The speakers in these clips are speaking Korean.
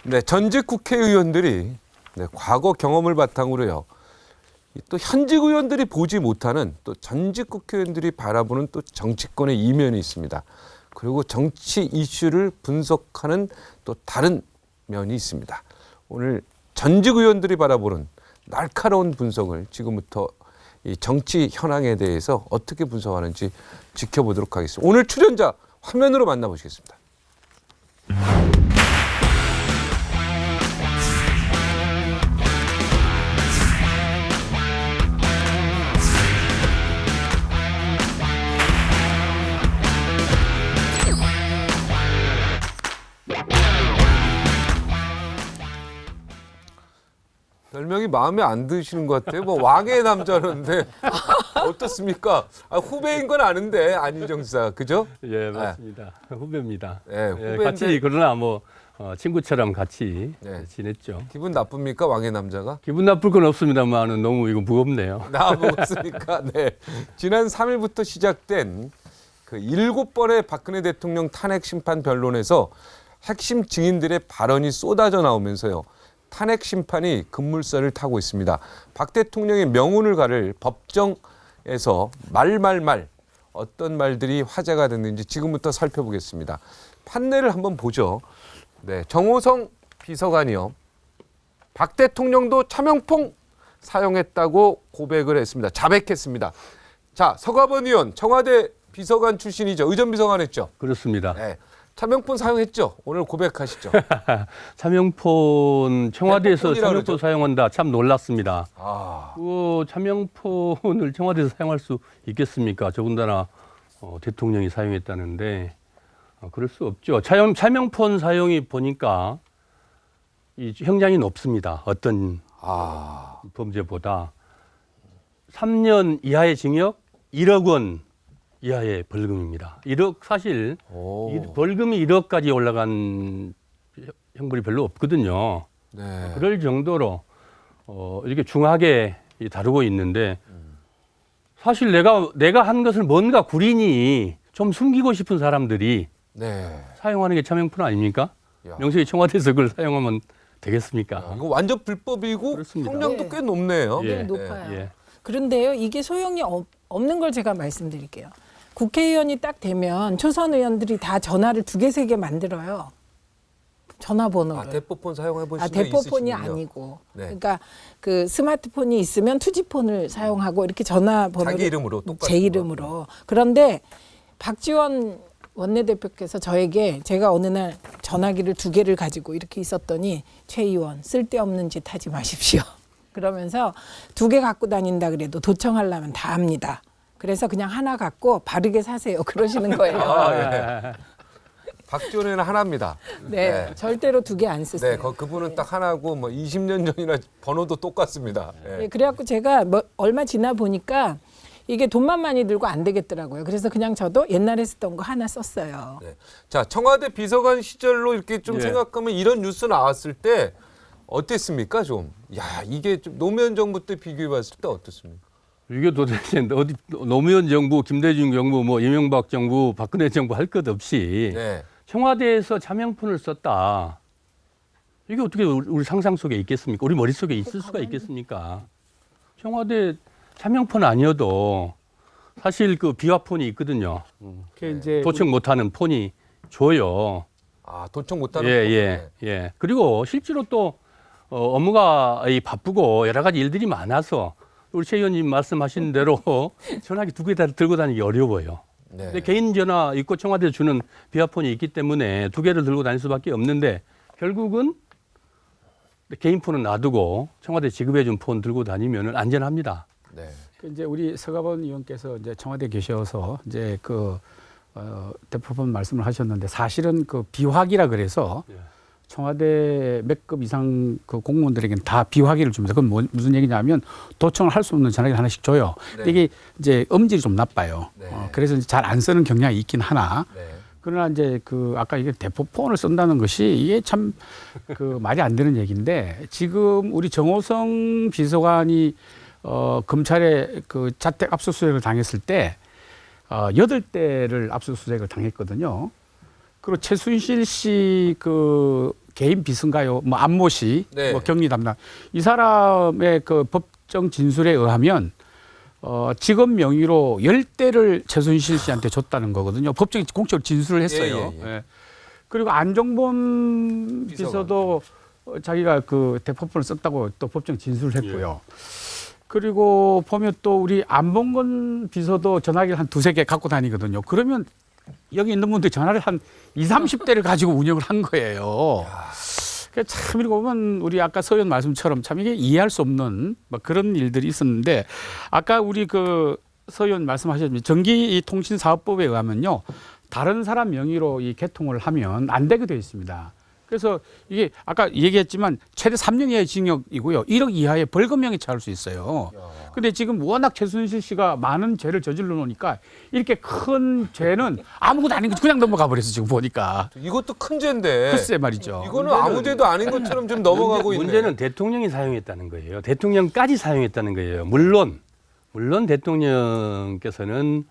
네, 전직 국회의원들이 과거 경험을 바탕으로요. 또 현직 의원들이 보지 못하는 또 전직 국회의원들이 바라보는 또 정치권의 이면이 있습니다. 그리고 정치 이슈를 분석하는 또 다른 면이 있습니다. 오늘 전직 의원들이 바라보는 날카로운 분석을 지금부터 이 정치 현황에 대해서 어떻게 분석하는지 지켜보도록 하겠습니다. 오늘 출연자 화면으로 만나보시겠습니다. 별명이 마음에 안 드시는 것 같아요. 뭐 왕의 남자는데 어떻습니까? 후배인 건 아는데 안희정 지사 그죠? 예, 맞습니다. 네. 후배입니다. 네, 후배인데 같이 그러나 뭐 친구처럼 같이 네. 지냈죠. 기분 나쁩니까 왕의 남자가? 기분 나쁠 건 없습니다만은 너무 이거 무겁네요. 나쁘겠습니까? 네. 지난 3일부터 시작된 그 7번의 박근혜 대통령 탄핵 심판 변론에서 핵심 증인들의 발언이 쏟아져 나오면서요. 탄핵 심판이 급물살을 타고 있습니다. 박 대통령의 명운을 가를 법정에서 말 어떤 말들이 화제가 됐는지 지금부터 살펴보겠습니다. 판례를 한번 보죠. 네, 정호성 비서관이요. 박 대통령도 차명폰 사용했다고 고백을 했습니다. 자백했습니다. 자, 서가번 의원 청와대 비서관 출신이죠. 의전 비서관 했죠. 그렇습니다. 네. 차명폰 사용했죠. 오늘 고백하시죠. 차명폰 청와대에서 핸드폰이라 차명폰 그러죠? 사용한다. 참 놀랐습니다. 아, 그 차명폰을 청와대에서 사용할 수 있겠습니까? 더군다나 대통령이 사용했다는데 그럴 수 없죠. 차명폰 사용이 보니까 이 형량이 높습니다. 어떤 범죄보다 3년 이하의 징역, 1억 원 이하의 벌금입니다. 1억 사실 벌금이 1억까지 올라간 형벌이 별로 없거든요. 네. 그럴 정도로 이렇게 중하게 다루고 있는데 사실 내가 한 것을 뭔가 구린이 좀 숨기고 싶은 사람들이 네. 사용하는 게 차명폰 아닙니까? 야. 명색이 청와대에서 그걸 사용하면 되겠습니까? 이거 완전 불법이고 그렇습니다. 형량도 네. 꽤 높네요. 예. 높아요. 예. 그런데요, 이게 소용이 없는 걸 제가 말씀드릴게요. 국회의원이 딱 되면 초선 의원들이 다 전화를 2개, 3개 만들어요. 전화번호를. 대포폰 사용해 보신 적 대포폰이 있으시군요. 아니고. 네. 그러니까 그 스마트폰이 있으면 투지폰을 사용하고 이렇게 전화번호를 자기 이름으로 똑같은 제 이름으로. 그런데 박지원 원내대표께서 저에게 제가 어느 날 전화기를 2개를 가지고 이렇게 있었더니 최 의원 쓸데없는 짓 하지 마십시오. 그러면서 2개 갖고 다닌다 그래도 도청하려면 다 합니다. 그래서 그냥 하나 갖고 바르게 사세요. 그러시는 거예요. 예. 박지원에는 하나입니다. 네, 절대로 2개 안 쓰세요. 네, 그분은 딱 하나고 뭐 20년 전이나 번호도 똑같습니다. 예. 네, 그래갖고 제가 얼마 지나 보니까 이게 돈만 많이 들고 안 되겠더라고요. 그래서 그냥 저도 옛날에 쓰던 거 하나 썼어요. 네. 자, 청와대 비서관 시절로 이렇게 좀 예. 생각하면 이런 뉴스 나왔을 때 어땠습니까, 좀? 야, 이게 좀 노무현 정부 때 비교해 봤을 때 어떻습니까? 이게 도대체 어디 노무현 정부, 김대중 정부, 뭐 이명박 정부, 박근혜 정부 할 것 없이 네. 청와대에서 차명폰을 썼다. 이게 어떻게 우리 상상 속에 있겠습니까? 우리 머릿속에 있을 수가 있겠습니까? 청와대 차명폰 아니어도 사실 그 비화폰이 있거든요. 이제 도청 못하는 폰이 줘요. 아, 도청 못하는 예. 그리고 실제로 또 업무가 바쁘고 여러 가지 일들이 많아서 우리 최 의원님 말씀하신 대로 전화기 2개 다 들고 다니기 어려워요. 네. 근데 개인 전화 있고 청와대에 주는 비화폰이 있기 때문에 2개를 들고 다닐 수밖에 없는데 결국은 개인 폰은 놔두고 청와대 지급해 준 폰 들고 다니면 안전합니다. 네. 이제 우리 서가번 의원께서 이제 청와대 계셔서 이제 대표분 말씀을 하셨는데 사실은 그 비화기라 그래서 예. 청와대 몇 급 이상 그 공무원들에게는 다 비화기를 줍니다. 그건 무슨 얘기냐면 도청을 할 수 없는 전화기를 하나씩 줘요. 근데 이게 이제 음질이 좀 나빠요. 네. 그래서 잘 안 쓰는 경향이 있긴 하나. 네. 그러나 이제 아까 이게 대포폰을 쓴다는 것이 이게 참 말이 안 되는 얘기인데 지금 우리 정호성 비서관이 검찰에 그 자택 압수수색을 당했을 때 8대를 압수수색을 당했거든요. 그리고 최순실 씨 그 개인 비서인가요? 뭐 안모 씨, 네. 뭐 격리 담당 이 사람의 그 법정 진술에 의하면 직업 명의로 10대를 최순실 씨한테 줬다는 거거든요. 법정에 공적으로 진술을 했어요. 예, 예, 예. 예. 그리고 안종범 비서도 자기가 그 대포폰을 썼다고 또 법정 진술을 했고요. 그리고 보면 또 우리 안봉근 비서도 전화기를 한 2-3개 갖고 다니거든요. 그러면 여기 있는 분들이 전화를 한 20-30대를 가지고 운영을 한 거예요. 참 이러고 보면 우리 아까 서 의원 말씀처럼 참 이게 이해할 수 없는 뭐 그런 일들이 있었는데 아까 우리 그 서 의원 말씀하셨지만 전기통신사업법에 의하면요. 다른 사람 명의로 이 개통을 하면 안 되게 되어 있습니다. 그래서 이게 아까 얘기했지만 최대 3년 이하의 징역이고요. 1억 이하의 벌금형에 처할 수 있어요. 근데 지금 워낙 최순실 씨가 많은 죄를 저질러 놓으니까 이렇게 큰 죄는 아무것도 아닌 거 그냥 넘어가 버렸어 지금 보니까. 이것도 큰 죄인데. 글쎄 말이죠. 이거는 아무 죄도 아닌 것처럼 좀 넘어가고 있네. 문제는 대통령이 사용했다는 거예요. 대통령까지 사용했다는 거예요. 물론 대통령께서는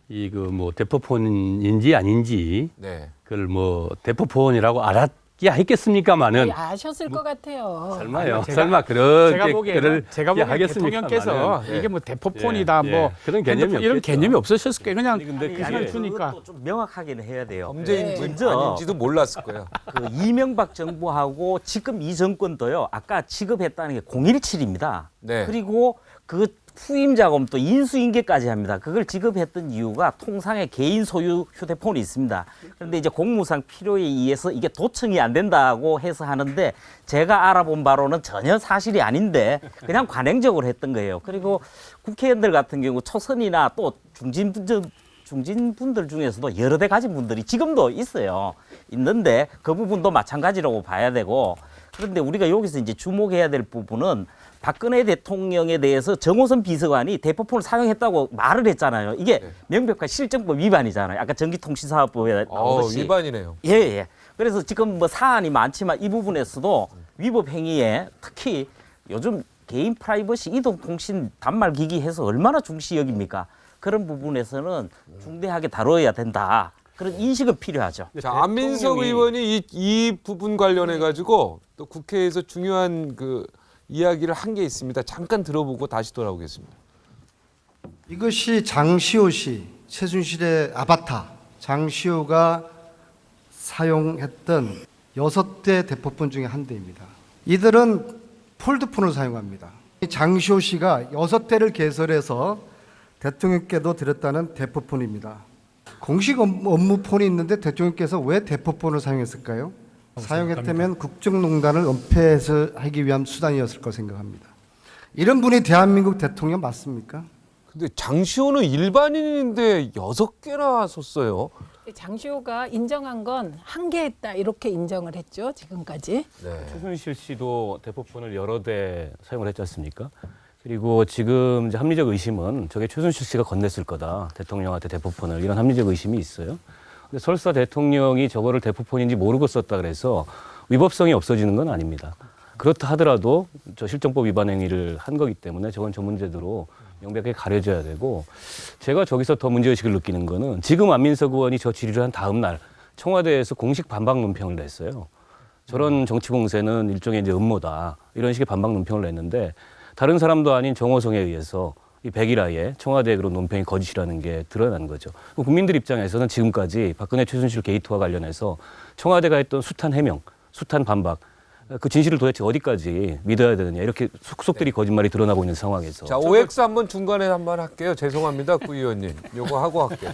이 그 뭐 대포폰인지 아닌지 네. 그걸 뭐 대포폰이라고 알았기야 했겠습니까마는 아셨을 것 같아요. 설마요. 제가- 설마 그런 제가 보기에는 하겠습니까? 대통령께서 예. 이게 뭐 대포폰이다 예, 뭐 예. 그런 개념이 핸드폰 이런 없겠죠. 개념이 없으셨을 거예요. 그냥 근데 그게 그냥 주니까. 그것도 좀 명확하게는 해야 돼요. 범죄인지 먼저 아닌지도 몰랐을 거예요. 그 이명박 정부하고 지금 이 정권도요. 아까 지급했다는 게 017입니다. 네. 그리고 그 후임 자금 또 인수인계까지 합니다. 그걸 지급했던 이유가 통상의 개인 소유 휴대폰이 있습니다. 그런데 이제 공무상 필요에 의해서 이게 도청이 안 된다고 해서 하는데 제가 알아본 바로는 전혀 사실이 아닌데 그냥 관행적으로 했던 거예요. 그리고 국회의원들 같은 경우 초선이나 또 중진분들 중에서도 여러 대 가진 분들이 지금도 있어요. 있는데 그 부분도 마찬가지라고 봐야 되고 그런데 우리가 여기서 이제 주목해야 될 부분은 박근혜 대통령에 대해서 정호선 비서관이 대포폰을 사용했다고 말을 했잖아요. 이게 명백한 실정법 위반이잖아요. 아까 전기통신사업법에 나오듯이. 위반이네요. 예, 예. 그래서 지금 뭐 사안이 많지만 이 부분에서도 위법 행위에 특히 요즘 개인 프라이버시 이동통신 단말기기 해서 얼마나 중시 여깁니까? 그런 부분에서는 중대하게 다뤄야 된다. 그런 인식은 필요하죠. 자, 안민석 의원이 이 부분 관련해 가지고 또 국회에서 중요한 그 이야기를 한 게 있습니다. 잠깐 들어보고 다시 돌아오겠습니다. 이것이 장시호 씨, 최순실의 아바타 장시호가 사용했던 6대 대포폰 중에 한 대입니다. 이들은 폴드폰을 사용합니다. 장시호 씨가 6대를 개설해서 대통령께도 드렸다는 대포폰입니다. 공식 업무폰이 있는데 대통령께서 왜 대포폰을 사용했을까요? 사용했다면 국정농단을 은폐하기 위한 수단이었을 거 생각합니다. 이런 분이 대한민국 대통령 맞습니까? 근데 장시호는 일반인인데 6개나 썼어요. 장시호가 인정한 건 한 개 했다 이렇게 인정을 했죠 지금까지. 네. 최순실 씨도 대포폰을 여러 대 사용을 했지 않습니까? 그리고 지금 이제 합리적 의심은 저게 최순실 씨가 건넸을 거다. 대통령한테 대포폰을 이런 합리적 의심이 있어요. 근데 설사 대통령이 저거를 대포폰인지 모르고 썼다 그래서 위법성이 없어지는 건 아닙니다. 그렇다 하더라도 저 실정법 위반 행위를 한 거기 때문에 저건 저 문제대로 명백하게 가려져야 되고 제가 저기서 더 문제의식을 느끼는 거는 지금 안민석 의원이 저 질의를 한 다음 날 청와대에서 공식 반박 논평을 냈어요. 저런 정치 공세는 일종의 이제 음모다. 이런 식의 반박 논평을 냈는데 다른 사람도 아닌 정호성에 의해서 이 백일하에 청와대 그런 논평이 거짓이라는 게 드러난 거죠. 국민들 입장에서는 지금까지 박근혜 최순실 게이트와 관련해서 청와대가 했던 숱한 해명, 숱한 반박, 그 진실을 도대체 어디까지 믿어야 되느냐 이렇게 속속들이 거짓말이 드러나고 있는 상황에서. 자, OX 한번 중간에 한번 할게요. 죄송합니다, 구 의원님. 요거 하고 할게요.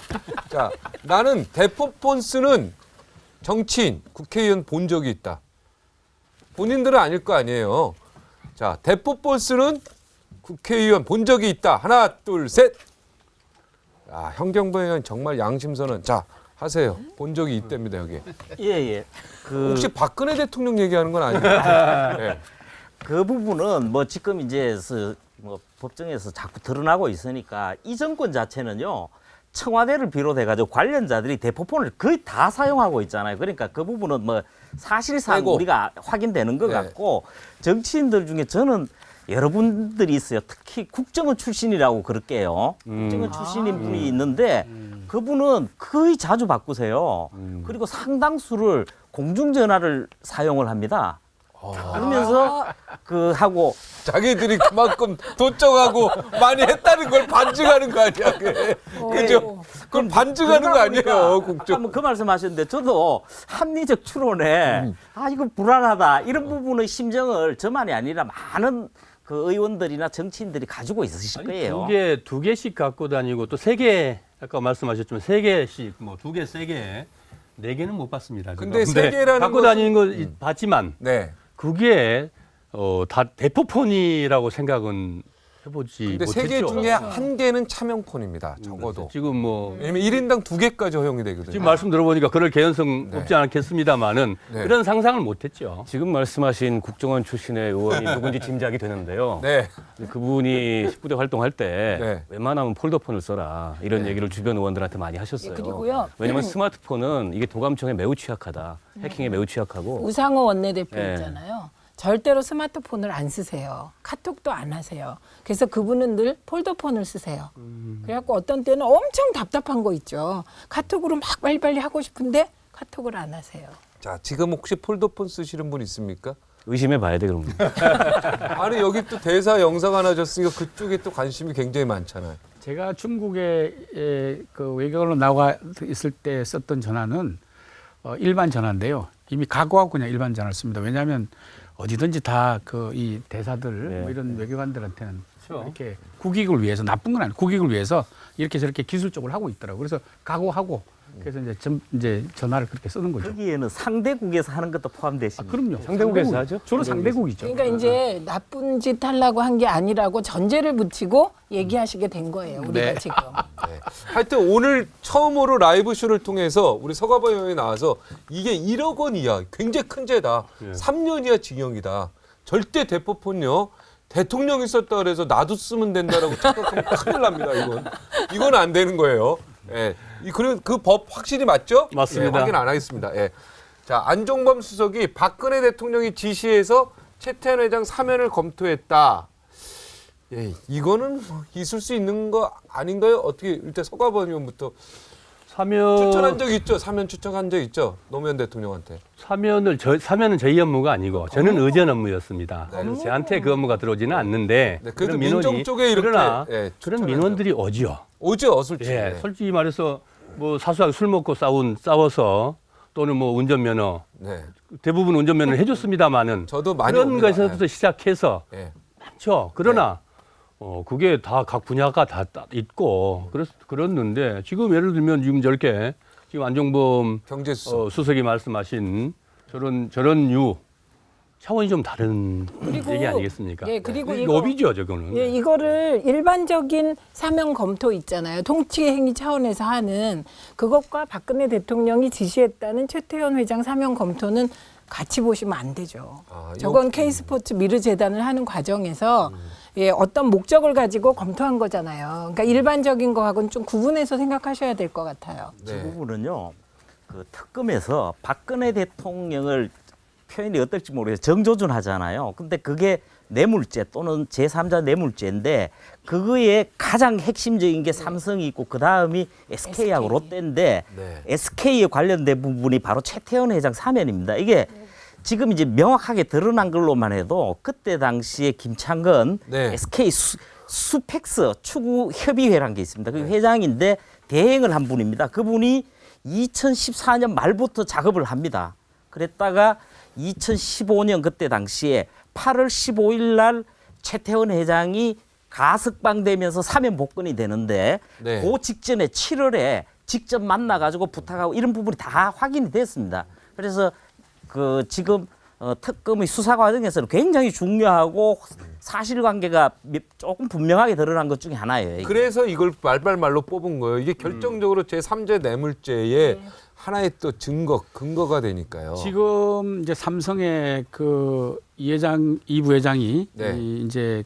자, 나는 대포폰 쓰는 정치인, 국회의원 본 적이 있다. 본인들은 아닐 거 아니에요. 자, 대포폰 쓰는 국회의원 본 적이 있다. 하나, 둘, 셋. 아, 현경보 의원 정말 양심선언. 자, 하세요. 본 적이 있답니다, 여기. 예, 예. 혹시 박근혜 대통령 얘기하는 건 아니에요? 네. 그 부분은 뭐 지금 이제 뭐 법정에서 자꾸 드러나고 있으니까 이 정권 자체는요 청와대를 비롯해가지고 관련자들이 대포폰을 거의 다 사용하고 있잖아요. 그러니까 그 부분은 뭐 사실상 아이고. 우리가 확인되는 것 네. 같고 정치인들 중에 저는 여러분들이 있어요. 특히 국정원 출신이라고 그럴게요. 국정원 출신인 분이 있는데 그분은 거의 자주 바꾸세요. 그리고 상당수를 공중전화를 사용을 합니다. 그러면서 그 하고 자기들이 그만큼 도청하고 많이 했다는 걸 반증하는 거 아니야? 그죠? 그걸 반증하는 거 아니에요, 국정. 아까 그 말씀하셨는데 저도 합리적 추론에 아 이거 불안하다 이런 부분의 심정을 저만이 아니라 많은 그 의원들이나 정치인들이 가지고 있으실 거예요. 두 개씩 갖고 다니고 또 3개 아까 말씀하셨지만 3개씩 뭐 2개, 3개, 4개는 못 봤습니다. 근데 3개라는 갖고 다니는 거 봤지만 네. 그게 다 대포폰이라고 생각은 해보지 근데 못했죠. 3개 중에 1개는 차명폰입니다. 적어도. 지금 뭐 왜냐면 1인당 2개까지 허용이 되거든요. 지금 말씀 들어보니까 그럴 개연성 네. 없지 않겠습니다만은 네. 이런 상상을 못했죠. 지금 말씀하신 국정원 출신의 의원이 누군지 짐작이 되는데요. 네. 그분이 19대 활동할 때 네. 웬만하면 폴더폰을 써라 이런 얘기를 주변 의원들한테 많이 하셨어요. 네, 그리고요. 왜냐하면 스마트폰은 이게 도감청에 매우 취약하다. 해킹에 매우 취약하고. 우상호 원내대표 네. 있잖아요. 절대로 스마트폰을 안 쓰세요. 카톡도 안 하세요. 그래서 그분은 늘 폴더폰을 쓰세요. 그래갖고 어떤 때는 엄청 답답한 거 있죠. 카톡으로 막 빨리빨리 하고 싶은데 카톡을 안 하세요. 자, 지금 혹시 폴더폰 쓰시는 분 있습니까? 의심해 봐야 돼 그럼. 아니, 여기 또 대사 영상 하나 줬으니까 그쪽에 또 관심이 굉장히 많잖아요. 제가 중국에 그 외교관으로 나와 있을 때 썼던 전화는 일반 전화인데요. 이미 각오하고 그냥 일반 전화를 씁니다. 왜냐하면 어디든지 다 그 이 대사들 네. 뭐 이런 외교관들한테는 그렇죠. 이렇게 국익을 위해서 나쁜 건 아니고 국익을 위해서 이렇게 저렇게 기술적으로 하고 있더라고요. 그래서 각오하고 그래서 이제 전화를 그렇게 쓰는 거죠. 거기에는 상대국에서 하는 것도 아, 포함되십니다. 그럼요. 상대국에서 하죠? 주로 상대국이죠. 그러니까 이제 나쁜 짓 하려고 한 게 아니라고 전제를 붙이고 얘기하시게 된 거예요. 우리가 네. 지금. 네. 하여튼 오늘 처음으로 라이브 쇼를 통해서 우리 서가번 의원이 나와서 이게 1억 원 이하 굉장히 큰 죄다. 3년 이하 징역이다. 절대 대포폰요. 대통령이 썼다 그래서 나도 쓰면 된다라고 착각하면 큰일 납니다. 이건 안 되는 거예요. 예. 그 법 확실히 맞죠? 맞습니다. 예, 확인 안 하겠습니다. 예. 자, 안종범 수석이 박근혜 대통령이 지시해서 최태원 회장 사면을 검토했다. 예, 이거는 뭐 있을 수 있는 거 아닌가요? 어떻게 일단 서가번 의원부터 추천한 적 있죠? 사면 추천한 적 있죠? 노무현 대통령한테. 사면은 저희 업무가 아니고 저는 의전 업무였습니다. 그래서 저한테 그 업무가 들어오지는 않는데 네, 그래도 그런 민정 쪽에 이렇게, 그러나 예, 그런 추천하죠. 민원들이 오죠. 오죠, 솔직히. 예, 네. 솔직히 말해서 뭐 사소하게 술 먹고 싸워서 또는 뭐 운전면허 네. 대부분 운전면허를 해줬습니다마는 저도 많이 그런 옵니다. 것에서부터 시작해서 예. 많죠. 그러나 그게 다 각 분야가 다 있고 그랬는데 지금 예를 들면 지금 저렇게 지금 안종범 경제수석. 수석이 말씀하신 저런 차원이 좀 다른 그리고- 얘기 아니겠습니까? 예, 그리고 이 이거- 로비죠, 저거는. 예, 이거를 일반적인 사면 검토 있잖아요. 통치 행위 차원에서 하는 그것과 박근혜 대통령이 지시했다는 최태원 회장 사면 검토는 같이 보시면 안 되죠. 아, 이거- 저건 K스포츠 미르재단을 하는 과정에서 예, 어떤 목적을 가지고 검토한 거잖아요. 그러니까 일반적인 거하고는 좀 구분해서 생각하셔야 될 것 같아요. 그 네. 부분은요. 그 특검에서 박근혜 대통령을 표현이 어떨지 모르겠어요. 정조준하잖아요. 근데 그게 뇌물죄 또는 제3자 뇌물죄인데 그거에 가장 핵심적인 게 삼성이 있고 그다음이 SK하고 롯데인데 네. SK에 관련된 부분이 바로 최태원 회장 사면입니다. 이게 지금 이제 명확하게 드러난 걸로만 해도 그때 당시에 김창건 네. SK 수펙스 추구 협의회라는 게 있습니다. 그 회장인데 대행을 한 분입니다. 그분이 2014년 말부터 작업을 합니다. 그랬다가 2015년 그때 당시에 8월 15일 날 최태원 회장이 가석방되면서 사면 복권이 되는데 네. 그 직전에 7월에 직접 만나가지고 부탁하고 이런 부분이 다 확인이 됐습니다. 그래서 그 지금 특검의 수사 과정에서는 굉장히 중요하고 사실관계가 조금 분명하게 드러난 것 중에 하나예요. 이게. 그래서 이걸 말발말로 뽑은 거예요. 이게 결정적으로 제3자 뇌물죄의 하나의 또 근거가 되니까요. 지금 이제 삼성의 그 이 부회장이 네. 이제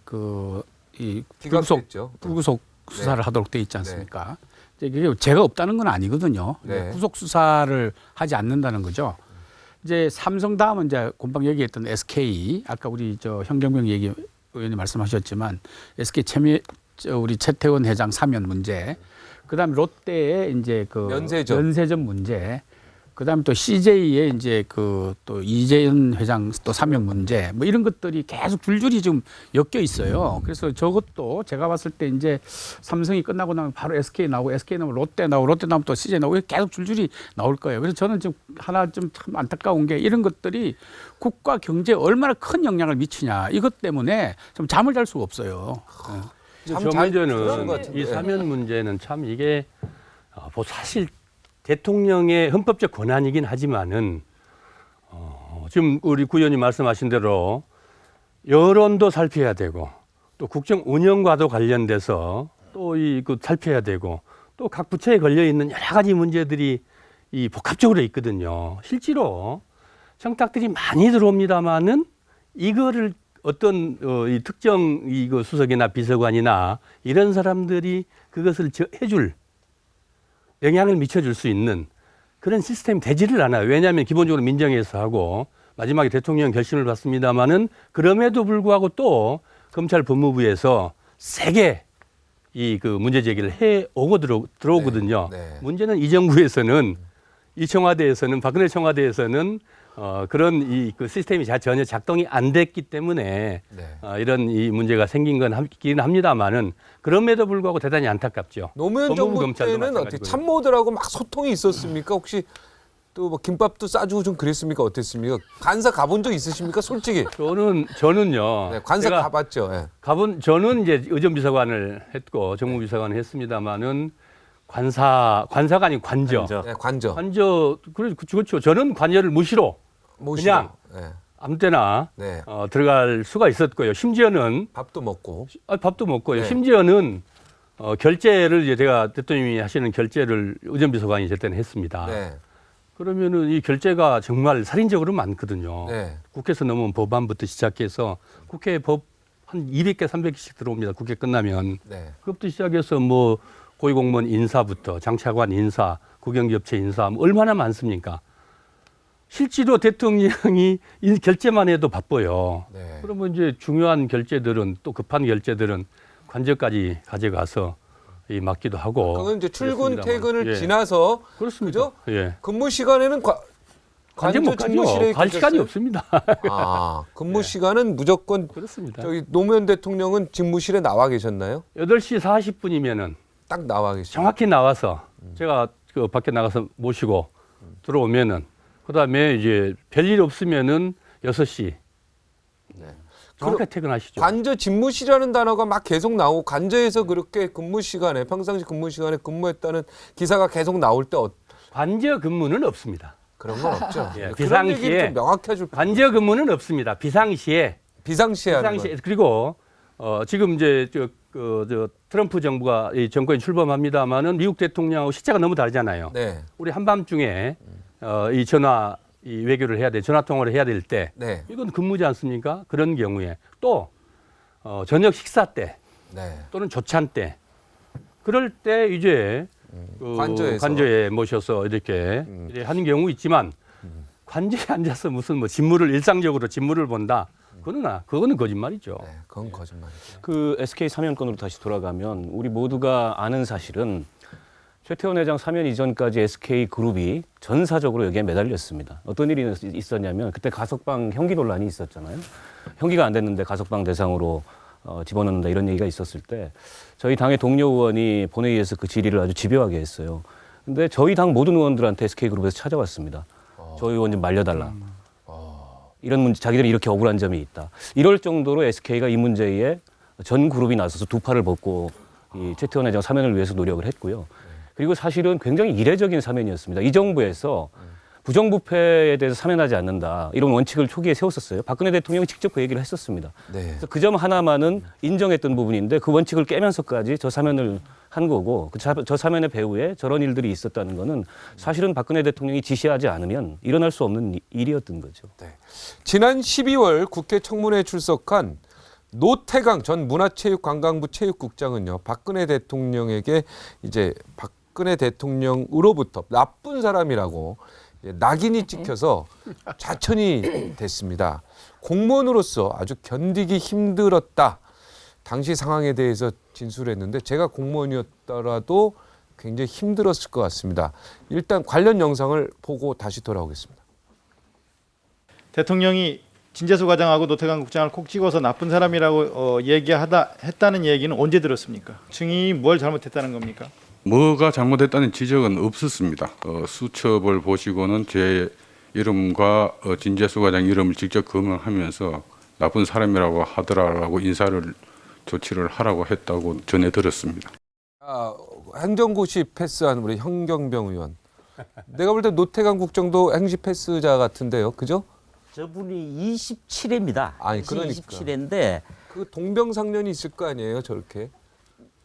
이 기각됐죠. 불구속 수사를 하도록 돼 있지 않습니까? 이제 그게 죄가 없다는 건 아니거든요. 네. 구속 수사를 하지 않는다는 거죠. 이제 삼성 다음은 이제 금방 얘기했던 SK 아까 우리 현경병 의원이 말씀하셨지만 SK 우리 최태원 회장 사면 문제, 그다음에 롯데의 이제 면세점 문제, 그다음에 또 CJ의 이제 그 또 이재현 회장 또 사면 문제 뭐 이런 것들이 계속 줄줄이 좀 엮여 있어요. 그래서 저것도 제가 봤을 때 이제 삼성이 끝나고 나면 바로 SK 나오고 SK 나오면 롯데 나오고 롯데 나오면 또 CJ 나오고 계속 줄줄이 나올 거예요. 그래서 저는 좀 하나 좀 참 안타까운 게 이런 것들이 국가 경제에 얼마나 큰 영향을 미치냐 이것 때문에 좀 잠을 잘 수가 없어요. 저 참 잘 들은 것 문제는 같은데. 이 사면 문제는 참 이게 뭐 사실 대통령의 헌법적 권한이긴 하지만은 지금 우리 구의원님 말씀하신 대로 여론도 살펴야 되고 또 국정 운영과도 관련돼서 또 그 살펴야 되고 또 각 부처에 걸려 있는 여러 가지 문제들이 이 복합적으로 있거든요. 실제로 청탁들이 많이 들어옵니다만은 이거를 어떤 이 특정 이거 수석이나 비서관이나 이런 사람들이 그것을 해줄 영향을 미쳐줄 수 있는 그런 시스템이 되지를 않아요. 왜냐하면 기본적으로 민정에서 하고 마지막에 대통령 결심을 받습니다마는 그럼에도 불구하고 또 검찰 법무부에서 세게 이 그 문제 제기를 해 오고 들어오거든요. 네, 네. 문제는 이 정부에서는 이 청와대에서는 박근혜 청와대에서는 그런 이 그 시스템이 전혀 작동이 안 됐기 때문에 네. 이런 이 문제가 생긴 건 있긴 합니다만은 그럼에도 불구하고 대단히 안타깝죠. 노무현 법무부 정부 검찰도 때는 어떻게 마찬가지고요. 참모들하고 막 소통이 있었습니까? 혹시 또 뭐 김밥도 싸주고 좀 그랬습니까? 어땠습니까? 관사 가본 적 있으십니까? 솔직히. 저는요. 네, 관사 제가 가봤죠. 네. 저는 이제 의전비서관을 했고 정무비서관을 했습니다마는 관사가 아닌 관저. 네, 관저. 그렇죠. 저는 관여를 무시로 모시고. 그냥 네. 아무 때나 네. 들어갈 수가 있었고요. 심지어는 밥도 먹고. 밥도 먹고요. 네. 심지어는 결제를 이제 제가 대통령이 하시는 결제를 의전비서관이 될 때는 했습니다. 네. 그러면은 이 결제가 정말 살인적으로 많거든요. 네. 국회에서 넘어온 법안부터 시작해서 국회에 법 한 200개, 300개씩 들어옵니다. 국회 끝나면. 네. 그것부터 시작해서 뭐 고위공무원 인사부터 장차관 인사, 국영기업체 인사 뭐 얼마나 많습니까? 실제로 대통령이 이 결제만 해도 바빠요. 네. 그러면 이제 중요한 결제들은 또 급한 결제들은 관저까지 가져가서 이 맡기도 하고. 그건 이제 출근 그랬습니다만. 퇴근을 예. 지나서 그렇습니다. 그죠? 예. 근무 시간에는 관저 못 집무실에 가죠. 갈 시간이 계셨어요? 없습니다. 아, 근무 시간은 무조건 그렇습니다. 저기 노무현 대통령은 집무실에 나와 계셨나요? 8시 40분이면은 딱 나와 계시죠. 정확히 나와서 제가 그 밖에 나가서 모시고 들어오면은 그다음에 이제 별일 없으면은 6시 정확하게 퇴근하시죠. 관저 집무실이라는 단어가 막 계속 나오고 관저에서 그렇게 근무 시간에 평상시 근무 시간에 근무했다는 기사가 계속 나올 때 관저 근무는 없습니다. 그런 건 없죠. 예, 그런 얘기를 비상시에 좀 명확히 해줄 관저 근무는 없습니다. 비상시에 비상시에 하는 비상시에 거. 그리고 지금 이제 저 트럼프 정부가 이 정권이 출범합니다마는 미국 대통령하고 시차가 너무 다르잖아요. 네. 우리 한밤중에 이 전화 이 외교를 해야 돼 전화 통화를 해야 될 때 네. 이건 근무지 않습니까? 그런 경우에 또 저녁 식사 때 네. 또는 조찬 때 그럴 때 이제 그 관저에 모셔서 이렇게 하는 경우 있지만 관저에 앉아서 무슨 뭐 일상적으로 직무를 본다. 그거는 거짓말이죠. 네, 그건 거짓말이죠. 그 SK 사면건으로 다시 돌아가면 우리 모두가 아는 사실은 최태원 회장 사면 이전까지 SK 그룹이 전사적으로 여기에 매달렸습니다. 어떤 일이 있었냐면 그때 가석방 형기 논란이 있었잖아요. 형기가 안 됐는데 가석방 대상으로 집어넣는다 이런 얘기가 있었을 때 저희 당의 동료 의원이 본회의에서 그 질의를 아주 집요하게 했어요. 근데 저희 당 모든 의원들한테 SK그룹에서 찾아왔습니다. 저희 의원 좀 말려달라. 이런 문제, 자기들이 이렇게 억울한 점이 있다. 이럴 정도로 SK가 이 문제에 전 그룹이 나서서 두 팔을 벗고 이 최태원 회장 사면을 위해서 노력을 했고요. 그리고 사실은 굉장히 이례적인 사면이었습니다. 이 정부에서 부정부패에 대해서 사면하지 않는다. 이런 원칙을 초기에 세웠었어요. 박근혜 대통령이 직접 그 얘기를 했었습니다. 네. 그래서 그 점 하나만은 인정했던 부분인데 그 원칙을 깨면서까지 저 사면을 한 거고 저 사면의 배후에 저런 일들이 있었다는 거는 사실은 박근혜 대통령이 지시하지 않으면 일어날 수 없는 일이었던 거죠. 네. 지난 12월 국회 청문회에 출석한 노태강 전 문화체육관광부 체육국장은요. 박근혜 대통령에게 이제 박근혜 대통령으로부터 나쁜 사람이라고 낙인이 찍혀서 좌천이 됐습니다. 공무원으로서 아주 견디기 힘들었다. 당시 상황에 대해서 진술했는데 제가 공무원이었더라도 굉장히 힘들었을 것 같습니다. 일단 관련 영상을 보고 다시 돌아오겠습니다. 대통령이 진재수 과장하고 노태강 국장을 콕 찍어서 나쁜 사람이라고 했다는 얘기는 언제 들었습니까? 증인이 뭘 잘못했다는 겁니까? 뭐가 잘못했다는 지적은 없었습니다. 수첩을 보시고는 제 이름과 진재수 과장 이름을 직접 검명하면서 나쁜 사람이라고 하더라라고 인사를 조치를 하라고 했다고 전해 들었습니다. 행정고시 패스한 우리 현경병 의원. 내가 볼 때 노태강 국정도 행시 패스자 같은데요, 그죠? 저분이 27회입니다. 아니, 그러니까. 27회인데 그 동병상련이 있을 거 아니에요, 저렇게.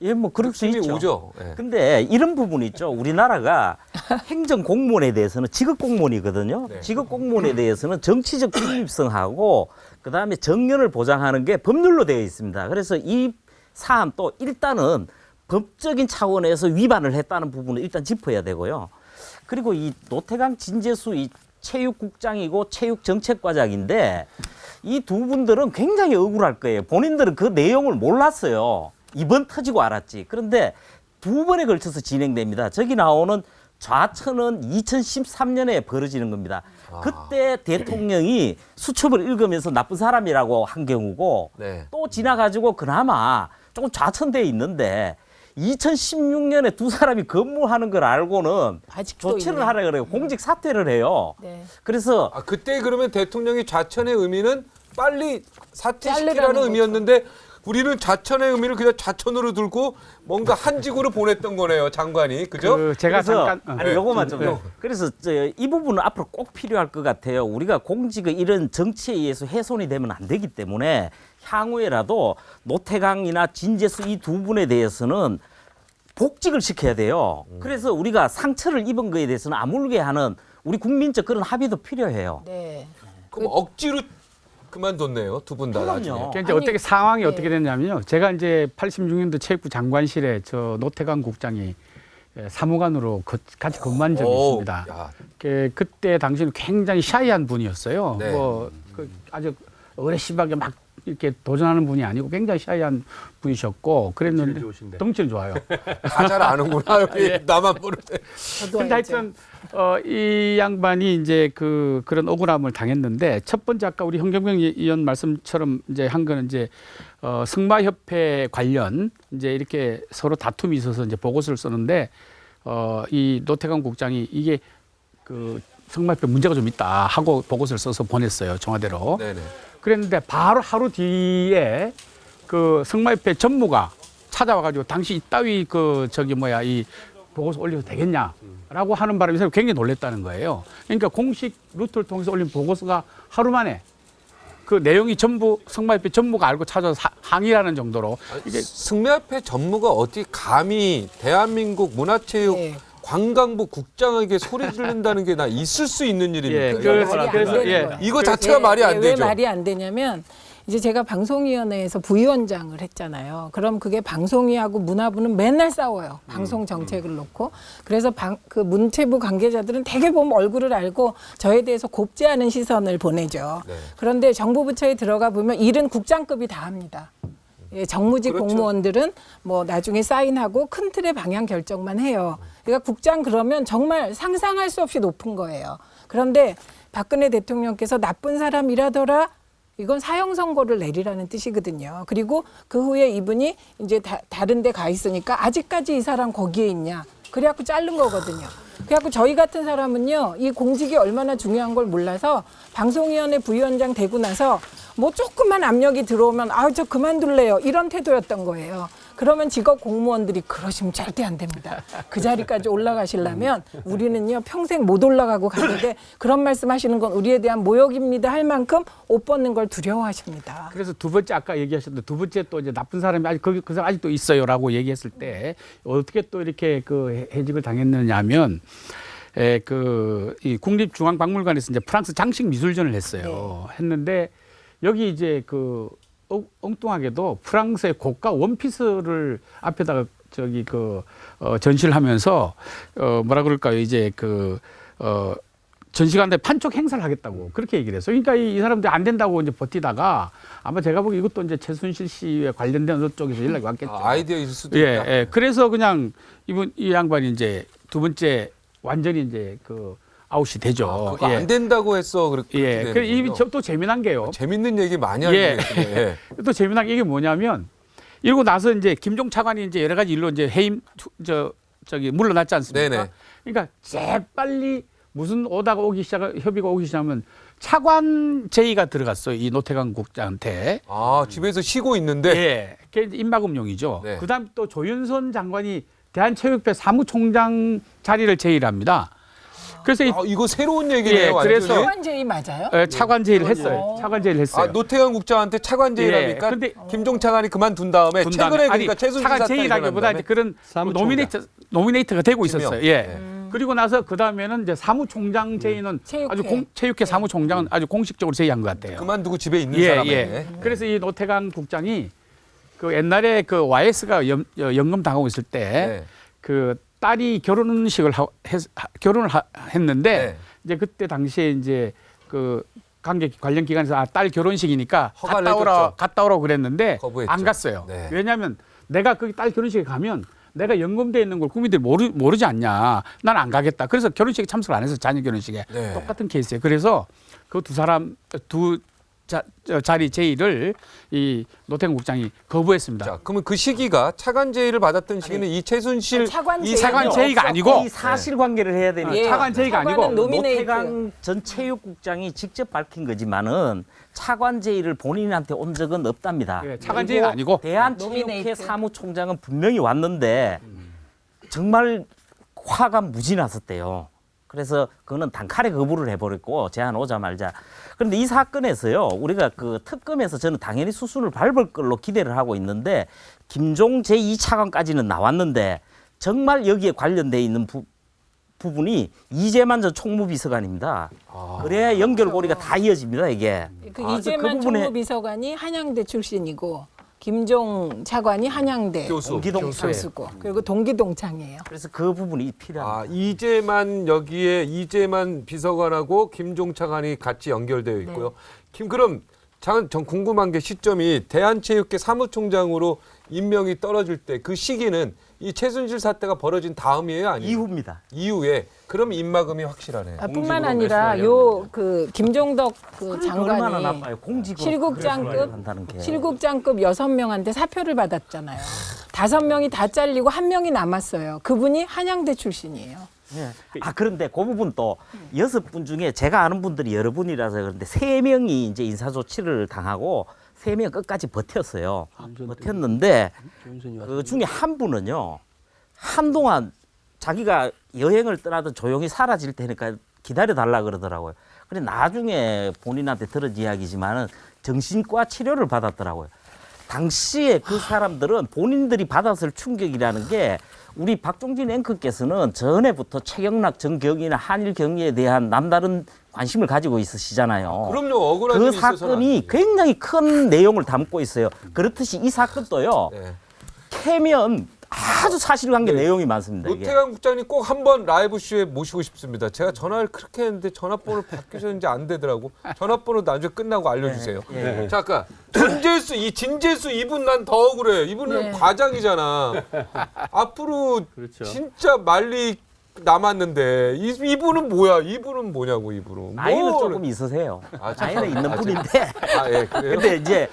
예, 뭐 그럴 수 느낌이 있죠. 오죠. 예. 근데 이런 부분이 있죠. 우리나라가 행정 공무원에 대해서는 직업 공무원이거든요. 네. 직업 공무원에 대해서는 정치적 중립성하고 그다음에 정년을 보장하는 게 법률로 되어 있습니다. 그래서 이 사안도 일단은 법적인 차원에서 위반을 했다는 부분을 일단 짚어야 되고요. 그리고 이 노태강 진재수 이 체육국장이고 체육정책과장인데 이 두 분들은 굉장히 억울할 거예요. 본인들은 그 내용을 몰랐어요. 이번 터지고 알았지. 그런데 두 번에 걸쳐서 진행됩니다. 저기 나오는 좌천은 2013년에 벌어지는 겁니다. 그때 대통령이 수첩을 읽으면서 나쁜 사람이라고 한 경우고 네. 또 지나가지고 그나마 조금 좌천돼 있는데 2016년에 두 사람이 근무하는 걸 알고는 아직도 조치를 있네. 하라 그래요. 공직 사퇴를 해요. 네. 그래서 그때 그러면 대통령이 좌천의 의미는 빨리 사퇴시키라는 자르라는 의미였는데 우리는 좌천의 의미를 그냥 좌천으로 들고 뭔가 한직으로 보냈던 거네요, 장관이. 그죠? 제가 그래서 잠깐 아니 요거만 좀 그래서 이 부분은 앞으로 꼭 필요할 것 같아요. 우리가 공직의 이런 정치에 의해서 훼손이 되면 안 되기 때문에 향후에라도 노태강이나 진재수 이 두 분에 대해서는 복직을 시켜야 돼요. 그래서 우리가 상처를 입은 거에 대해서는 아물게 하는 우리 국민적 그런 합의도 필요해요. 네. 그럼 억지로 그만뒀네요, 두 분 다. 그럼요. 나중에. 그러니까 이제 아니, 어떻게 상황이 네. 어떻게 됐냐면요. 제가 이제 86년도 체육부 장관실에 저 노태강 국장이 사무관으로 같이 근무한 적이 오, 있습니다. 야. 그때 당시는 굉장히 샤이한 분이었어요. 네. 아주 어레시하게 막 이렇게 도전하는 분이 아니고 굉장히 샤이한 분이셨고 그랬는데 좋으신데. 덩치는 좋아요. 다 잘 아는구나. 여기 나만 모르네. 저도 근데 알죠. 하여튼 이 양반이 이제 그런 억울함을 당했는데 첫 번째 아까 우리 현경병 의원 말씀처럼 이제 한 거는 이제 승마협회 관련 이제 이렇게 서로 다툼이 있어서 이제 보고서를 쓰는데 이 노태강 국장이 이게 그 승마협회 문제가 좀 있다 하고 보고서를 써서 보냈어요, 청와대로. 네네. 그랬는데 바로 하루 뒤에 그 승마협회 전무가 찾아와가지고 당시 이따위 이 보고서 올려도 되겠냐라고 하는 바람에 굉장히 놀랬다는 거예요. 그러니까 공식 루트를 통해서 올린 보고서가 하루 만에 그 내용이 전부 승마협회 전무가 알고 찾아서 항의하는 정도로 이게 승마협회 전무가 어디 감히 대한민국 문화체육 네. 관광부 국장에게 소리 지른다는 게 나 있을 수 있는 일입니까? 그래서 말이 안 되는 거예요. 이거 자체가 말이 안 왜 되죠. 말이 안 되냐면 이제 제가 방송위원회에서 부위원장을 했잖아요. 그럼 그게 방송위하고 문화부는 맨날 싸워요. 방송 정책을 놓고. 그래서 그 문체부 관계자들은 대개 보면 얼굴을 알고 저에 대해서 곱지 않은 시선을 보내죠. 네. 그런데 정부 부처에 들어가 보면 일은 국장급이 다 합니다. 예, 정무직 그렇죠. 공무원들은 뭐 나중에 사인하고 큰 틀의 방향 결정만 해요. 그러니까 국장 그러면 정말 상상할 수 없이 높은 거예요. 그런데 박근혜 대통령께서 나쁜 사람이라더라 이건 사형 선고를 내리라는 뜻이거든요. 그리고 그 후에 이분이 이제 다른 데 가 있으니까 아직까지 이 사람 거기에 있냐. 그래갖고 자른 거거든요. 그래갖고 저희 같은 사람은요, 이 공직이 얼마나 중요한 걸 몰라서 방송위원회 부위원장 되고 나서 뭐 조금만 압력이 들어오면 저 그만둘래요. 이런 태도였던 거예요. 그러면 직업 공무원들이 그러시면 절대 안 됩니다. 그 자리까지 올라가시려면 우리는요 평생 못 올라가고 가는데 그런 말씀하시는 건 우리에 대한 모욕입니다 할 만큼 옷 벗는 걸 두려워하십니다. 그래서 두 번째 아까 얘기하셨는데 두 번째 또 이제 나쁜 사람이 아직 그 사람 아직도 있어요라고 얘기했을 때 어떻게 또 이렇게 그 해직을 당했느냐면 이 국립중앙박물관에서 이제 프랑스 장식 미술전을 했어요. 했는데 여기 이제 그 엉뚱하게도 프랑스의 고가 원피스를 앞에다가 전시를 하면서 뭐라 그럴까요? 이제 전시관에 판촉 행사를 하겠다고 그렇게 얘기를 했어요. 그러니까 이 사람들이 안 된다고 이제 버티다가 아마 제가 보기 이것도 이제 최순실 씨에 관련된 어느 쪽에서 연락이 왔겠죠. 아이디어일 수도 예, 있다. 예. 그래서 그냥 이 양반이 이제 두 번째 완전히 이제 그 아웃이 되죠. 그거 예. 안 된다고 했어. 그렇게 예. 그 이또 재미난 게요. 재밌는 얘기 많이 하는 예. 예. 또 재미난 게 이게 뭐냐면 이러고 나서 이제 김종 차관이 이제 여러 가지 일로 이제 해임 저기 물러났지 않습니까? 네네. 그러니까 재빨리 무슨 협의가 오기 시작하면 차관 제의가 들어갔어요. 이 노태강 국장한테. 아, 집에서 쉬고 있는데 예. 그게 이제 입막음용이죠. 네. 그다음 또 조윤선 장관이 대한체육회 사무총장 자리를 제의를 합니다. 그래서 이거 새로운 얘기네요. 예, 완전히. 그래서 차관 제의 맞아요? 차관 제의를 했어요. 차관 제의를 했어요. 아, 노태강 국장한테 차관 제의를 예, 합니까? 근데 김종 차관이 그만둔 다음에 둔 최근에 다음에. 그러니까 아니, 최순실 차관 사건이 제의라기보다 일어난 이제 그런 사무총장. 노미네이트가 되고 지명. 있었어요. 예. 네. 그리고 나서 그 다음에는 이제 사무총장 제의는 체육회. 아주 체육회 사무총장은 아주 공식적으로 제의한 것 같아요. 그만두고 집에 있는 예, 사람에. 예. 그래서 이 노태강 국장이 그 옛날에 그 YS가 연금 당하고 있을 때 네. 그 딸이 결혼식을 결혼을 했는데 네. 이제 그때 당시에 이제 그 관련 기관에서 딸 결혼식이니까 허가를 해줬죠. 갔다 오라고 그랬는데 거부했죠. 안 갔어요. 네. 왜냐하면 내가 그 딸 결혼식에 가면 내가 연금돼 있는 걸 국민들이 모르지 않냐. 난 안 가겠다. 그래서 결혼식에 참석을 안 해서 자녀 결혼식에 네. 똑같은 케이스예요. 그래서 그 두 자리 제의를 이 노태강 국장이 거부했습니다. 자, 그러면 그 시기가 차관 제의를 받았던 시기는 이 최순실 차관 이 차관 제의는 제의가 아니고 이 사실관계를 해야 되니까 예. 차관 제의가 아니고 차관은 노미네이트. 노태강 전 체육국장이 직접 밝힌 거지만은 차관 제의를 본인한테 온 적은 없답니다. 예, 차관 제의가 아니고 대한체육회 노미네이트. 사무총장은 분명히 왔는데 정말 화가 무지 났었대요. 그래서 그거는 단칼에 거부를 해버렸고 제안 오자마자. 그런데 이 사건에서요, 우리가 그 특검에서 저는 당연히 수순을 밟을 걸로 기대를 하고 있는데 김종 제2차관까지는 나왔는데 정말 여기에 관련돼 있는 부분이 이재만 전 총무비서관입니다. 그래야 연결고리가 다 이어집니다, 이게. 그 아, 이재만 총무비서관이 한양대 출신이고 김종 차관이 한양대 교수. 교수고 그리고 동기동창이에요. 그래서 그 부분이 필요합니다. 아, 이재만 비서관하고 김종 차관이 같이 연결되어 있고요. 그럼 전 궁금한 게 시점이 대한체육회 사무총장으로 임명이 떨어질 때 그 시기는 이 최순실 사태가 벌어진 다음이에요, 아니에요? 이후입니다. 이후에 그럼 입막음이 확실하네. 뿐만 아니라 요 그 김종덕 그 얼마나 장관이 나빠요. 공직으로 실국장급 한다는 게. 실국장급 6명한테 사표를 받았잖아요. 5명이 다 잘리고 1명이 남았어요. 그분이 한양대 출신이에요. 예. 아 그런데 그 부분 또 6분 중에 제가 아는 분들이 여러 분이라서 그런데 3명이 이제 인사조치를 당하고 3명 끝까지 버텼어요. 버텼는데 그 중에 한 분은요 한동안 자기가 여행을 떠나도 조용히 사라질 테니까 기다려달라 그러더라고요. 근데 나중에 본인한테 들은 이야기지만은 정신과 치료를 받았더라고요. 당시에 그 사람들은 본인들이 받았을 충격이라는 게 우리 박종진 앵커께서는 전에부터 최경락 전 경위나 한일 경위에 대한 남다른 관심을 가지고 있으시잖아요. 그럼요. 억울한 그 일이 있어서는 사건이 안 되죠. 굉장히 큰 내용을 담고 있어요. 그렇듯이 이 사건도요. 네. 캐면 아주 사실관계 내용이 많습니다. 이게. 노태강 국장님 꼭 한번 라이브 쇼에 모시고 싶습니다. 제가 전화를 그렇게 했는데 전화번호를 바뀌셨는지 안 되더라고. 전화번호 나중에 끝나고 알려주세요. 자, 아까 진재수 이분 난 더 억울해. 이분은 네. 과장이잖아. 앞으로 그렇죠. 진짜 말리 남았는데 이분은 뭐야? 이분은 뭐냐고 이분은. 나이는 뭐- 조금 있으세요. 아, 나이는 있는 분인데. 아, 예, 그래요? 근데 이제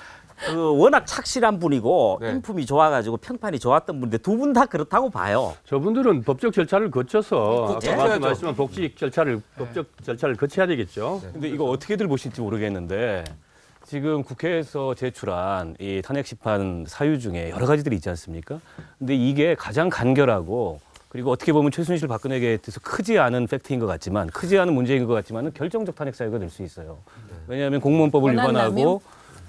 그 워낙 착실한 분이고 네. 인품이 좋아가지고 평판이 좋았던 분인데 두 분 다 그렇다고 봐요. 저분들은 법적 절차를 거쳐서 네, 아까 해야죠. 말씀한 법적 절차를 거쳐야 되겠죠. 근데 이거 어떻게들 보실지 모르겠는데 지금 국회에서 제출한 이 탄핵 심판 사유 중에 여러 가지들이 있지 않습니까? 근데 이게 가장 간결하고 그리고 어떻게 보면 최순실 박근혜에 대해서 크지 않은 팩트인 것 같지만 크지 않은 문제인 것 같지만은 결정적 탄핵 사유가 될 수 있어요. 왜냐하면 공무원법을 권한남용? 위반하고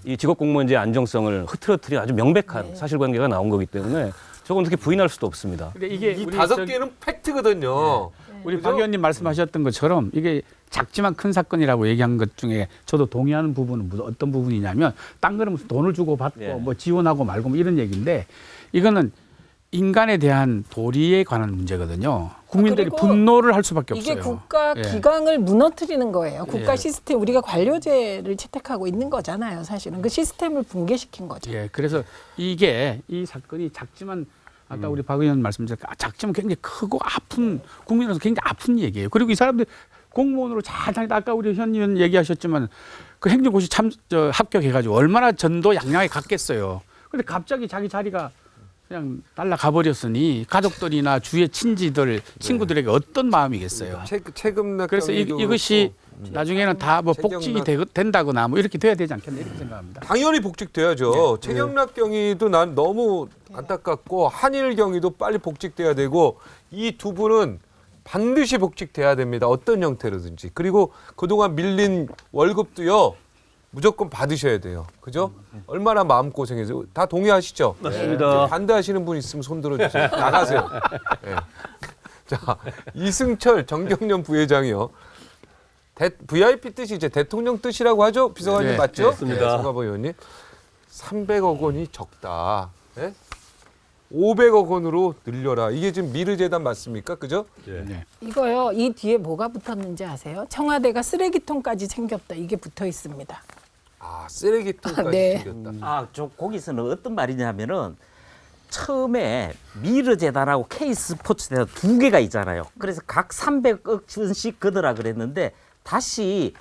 이 직업공무원제 안정성을 흐트러뜨린 아주 명백한 사실관계가 나온 거기 때문에 저건 어떻게 부인할 수도 없습니다. 근데 이게 이 우리 5개는 팩트거든요. 우리 그죠? 박 의원님 말씀하셨던 것처럼 이게 작지만 큰 사건이라고 얘기한 것 중에 저도 동의하는 부분은 어떤 부분이냐면 딴 거는 무슨 돈을 주고 받고 예. 뭐 지원하고 말고 뭐 이런 얘기인데 이거는 인간에 대한 도리에 관한 문제거든요. 국민들이 그리고 분노를 할 수밖에 없어요. 이게 국가 예. 기강을 무너뜨리는 거예요. 국가 예. 시스템 우리가 관료제를 채택하고 있는 거잖아요. 사실은 그 시스템을 붕괴시킨 거죠. 예, 그래서 이게 이 사건이 작지만 아까 우리 박 의원 말씀드린 작지만 굉장히 크고 아픈 국민으로서 굉장히 아픈 얘기예요. 그리고 이 사람들 공무원으로 잘 다니다 아까 우리 현 의원 얘기하셨지만 그 행정고시 합격해가지고 얼마나 전도 양양에 갔겠어요. 근데 갑자기 자기 자리가 그냥 날아가 버렸으니 가족들이나 주위의 친지들 친구들에게 어떤 마음이겠어요. 체급락 그래서 이것이 나중에는 다 뭐 복직이 된다거나 뭐 이렇게 돼야 되지 않겠나 이렇게 생각합니다. 당연히 복직돼야죠. 최경락 경위도 난 너무 안타깝고 한일 경위도 빨리 복직돼야 되고 이 두 분은 반드시 복직돼야 됩니다. 어떤 형태로든지. 그리고 그동안 밀린 월급도요. 무조건 받으셔야 돼요. 그죠? 얼마나 마음고생해서 다 동의하시죠? 맞습니다. 반대하시는 분 있으면 손 들어주세요. 나가세요. 네. 자, 이승철 정경련 부회장이요. VIP 뜻이 이제 대통령 뜻이라고 하죠? 비서관님 네, 맞죠? 맞습니다. 송가보 의원님. 300억 원이 적다. 네? 500억 원으로 늘려라. 이게 지금 미르재단 맞습니까? 그죠? 네. 이거요. 이 뒤에 뭐가 붙었는지 아세요? 청와대가 쓰레기통까지 챙겼다. 이게 붙어 있습니다. 아, 쓰레기통까지 네. 챙겼다. 아, 저 거기서는 어떤 말이냐면은 처음에 미르재단하고 K스포츠재단 두 개가 있잖아요. 그래서 각 300억 원씩 걷으라 그랬는데 다시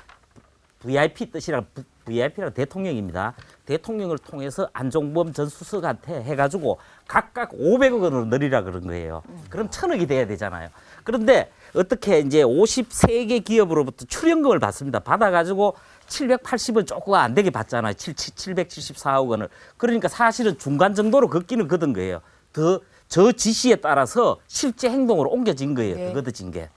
VIP 뜻이랑 VIP랑 대통령입니다. 대통령을 통해서 안종범 전 수석한테 해가지고 각각 500억 원으로 늘리라 그런 거예요. 그럼 1000억이 돼야 되잖아요. 그런데 어떻게 이제 53개 기업으로부터 출연금을 받습니다. 받아가지고 780원 조금 안 되게 받잖아요. 774억 원을. 그러니까 사실은 중간 정도로 걷기는 걷은 거예요. 저 지시에 따라서 실제 행동으로 옮겨진 거예요. 네. 걷어진 게.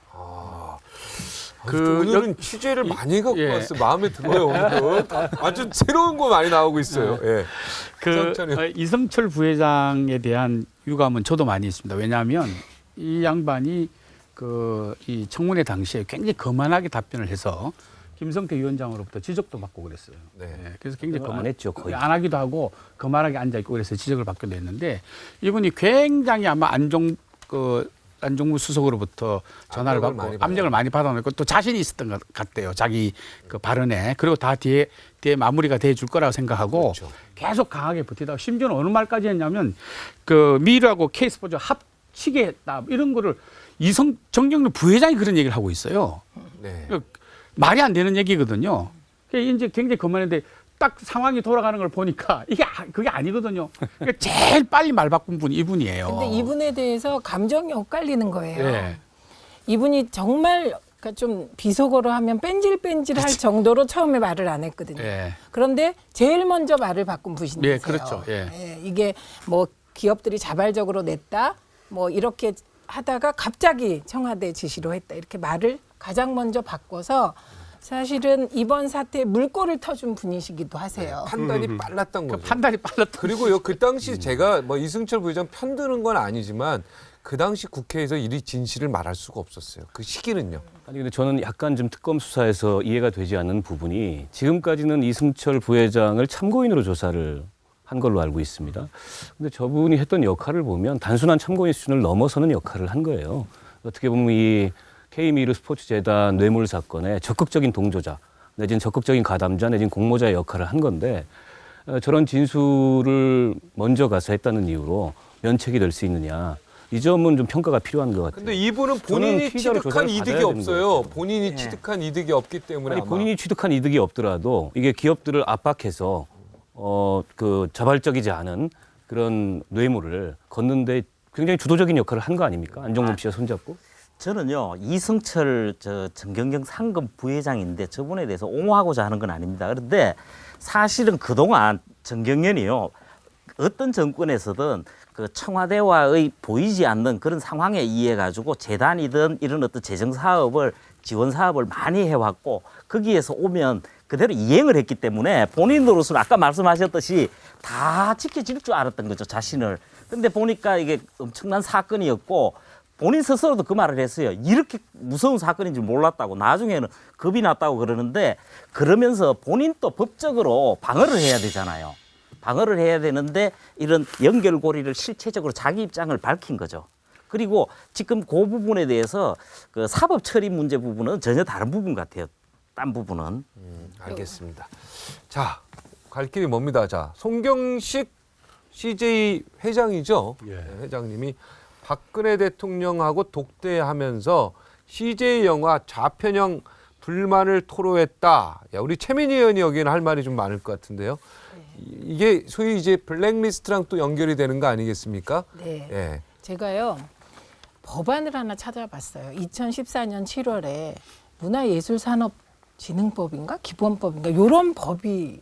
오늘은 취재를 많이 갖고 예. 왔어요. 마음에 들어요. 오늘은. 아주 새로운 거 많이 나오고 있어요. 예. 이승철 부회장에 대한 유감은 저도 많이 있습니다. 왜냐하면 이 양반이 이 청문회 당시에 굉장히 거만하게 답변을 해서 김성태 위원장으로부터 지적도 받고 그랬어요. 네. 예, 그래서 굉장히 안 했죠, 거의. 안 하기도 하고 거만하게 앉아 있고 그래서 지적을 받게 됐는데 이분이 굉장히 아마 안종무 수석으로부터 전화를 압력을 받고 많이 압력을 많이 받아놓고 또 자신이 있었던 것 같대요. 자기 그 발언에. 그리고 다 뒤에 마무리가 돼 줄 거라고 생각하고 그렇죠. 계속 강하게 버티다가 심지어는 어느 말까지 했냐면 미르하고 K스포츠 합치게 했다. 이런 거를 정경련 부회장이 그런 얘기를 하고 있어요. 네. 말이 안 되는 얘기거든요. 이제 굉장히 거만한데 딱 상황이 돌아가는 걸 보니까 그게 아니거든요. 그러니까 제일 빨리 말 바꾼 분이 이분이에요. 근데 이분에 대해서 감정이 엇갈리는 거예요. 예. 이분이 정말 그러니까 좀 비속어로 하면 뺀질뺀질할 정도로 처음에 말을 안 했거든요. 예. 그런데 제일 먼저 말을 바꾼 분이세요. 예, 그렇죠. 예. 이게 뭐 기업들이 자발적으로 냈다, 뭐 이렇게 하다가 갑자기 청와대 지시로 했다 이렇게 말을 가장 먼저 바꿔서 사실은 이번 사태에 물꼬를 터준 분이시기도 하세요. 판단이 빨랐던 거죠. 판단이 빨랐다. 그리고요, 그 당시 제가 뭐 이승철 부회장 편드는 건 아니지만 그 당시 국회에서 이 진실을 말할 수가 없었어요. 그 시기는요. 아니 근데 저는 약간 좀 특검 수사에서 이해가 되지 않는 부분이 지금까지는 이승철 부회장을 참고인으로 조사를 한 걸로 알고 있습니다. 근데 저분이 했던 역할을 보면 단순한 참고인 수준을 넘어서는 역할을 한 거예요. 어떻게 보면 이 K미르 스포츠재단 뇌물 사건의 적극적인 동조자 내지는 적극적인 가담자 내지는 공모자의 역할을 한 건데 저런 진술을 먼저 가서 했다는 이유로 면책이 될 수 있느냐. 이 점은 좀 평가가 필요한 것 같아요. 근데 이분은 본인이 피의자로 취득한 조사를 이득이 받아야 되는 없어요. 거죠. 본인이 네. 취득한 이득이 없기 때문에 아니, 아마. 본인이 취득한 이득이 없더라도 이게 기업들을 압박해서 그 자발적이지 않은 그런 뇌물을 걷는데 굉장히 주도적인 역할을 한 거 아닙니까? 안종범 씨가 손잡고. 저는요 이승철 정경영 상금 부회장인데 저분에 대해서 옹호하고자 하는 건 아닙니다. 그런데 사실은 그동안 정경련이요 어떤 정권에서든 그 청와대와의 보이지 않는 그런 상황에 의해 가지고 재단이든 이런 어떤 재정 사업을 지원 사업을 많이 해왔고 거기에서 오면 그대로 이행을 했기 때문에 본인으로서는 아까 말씀하셨듯이 다 지켜질 줄 알았던 거죠 자신을. 근데 보니까 이게 엄청난 사건이었고. 본인 스스로도 그 말을 했어요. 이렇게 무서운 사건인 줄 몰랐다고. 나중에는 겁이 났다고 그러는데 그러면서 본인도 법적으로 방어를 해야 되잖아요. 방어를 해야 되는데 이런 연결고리를 실체적으로 자기 입장을 밝힌 거죠. 그리고 지금 그 부분에 대해서 그 사법 처리 문제 부분은 전혀 다른 부분 같아요. 딴 부분은. 알겠습니다. 자, 갈 길이 멉니다. 자, 송경식 CJ 회장이죠. 예. 네, 회장님이 박근혜 대통령하고 독대하면서 CJ 영화 좌편향 불만을 토로했다. 야, 우리 최민희 의원이 여기는 할 말이 좀 많을 것 같은데요. 이게 소위 이제 블랙리스트랑 또 연결이 되는 거 아니겠습니까? 네. 예. 제가요 법안을 하나 찾아봤어요. 2014년 7월에 문화예술산업진흥법인가 기본법인가 이런 법이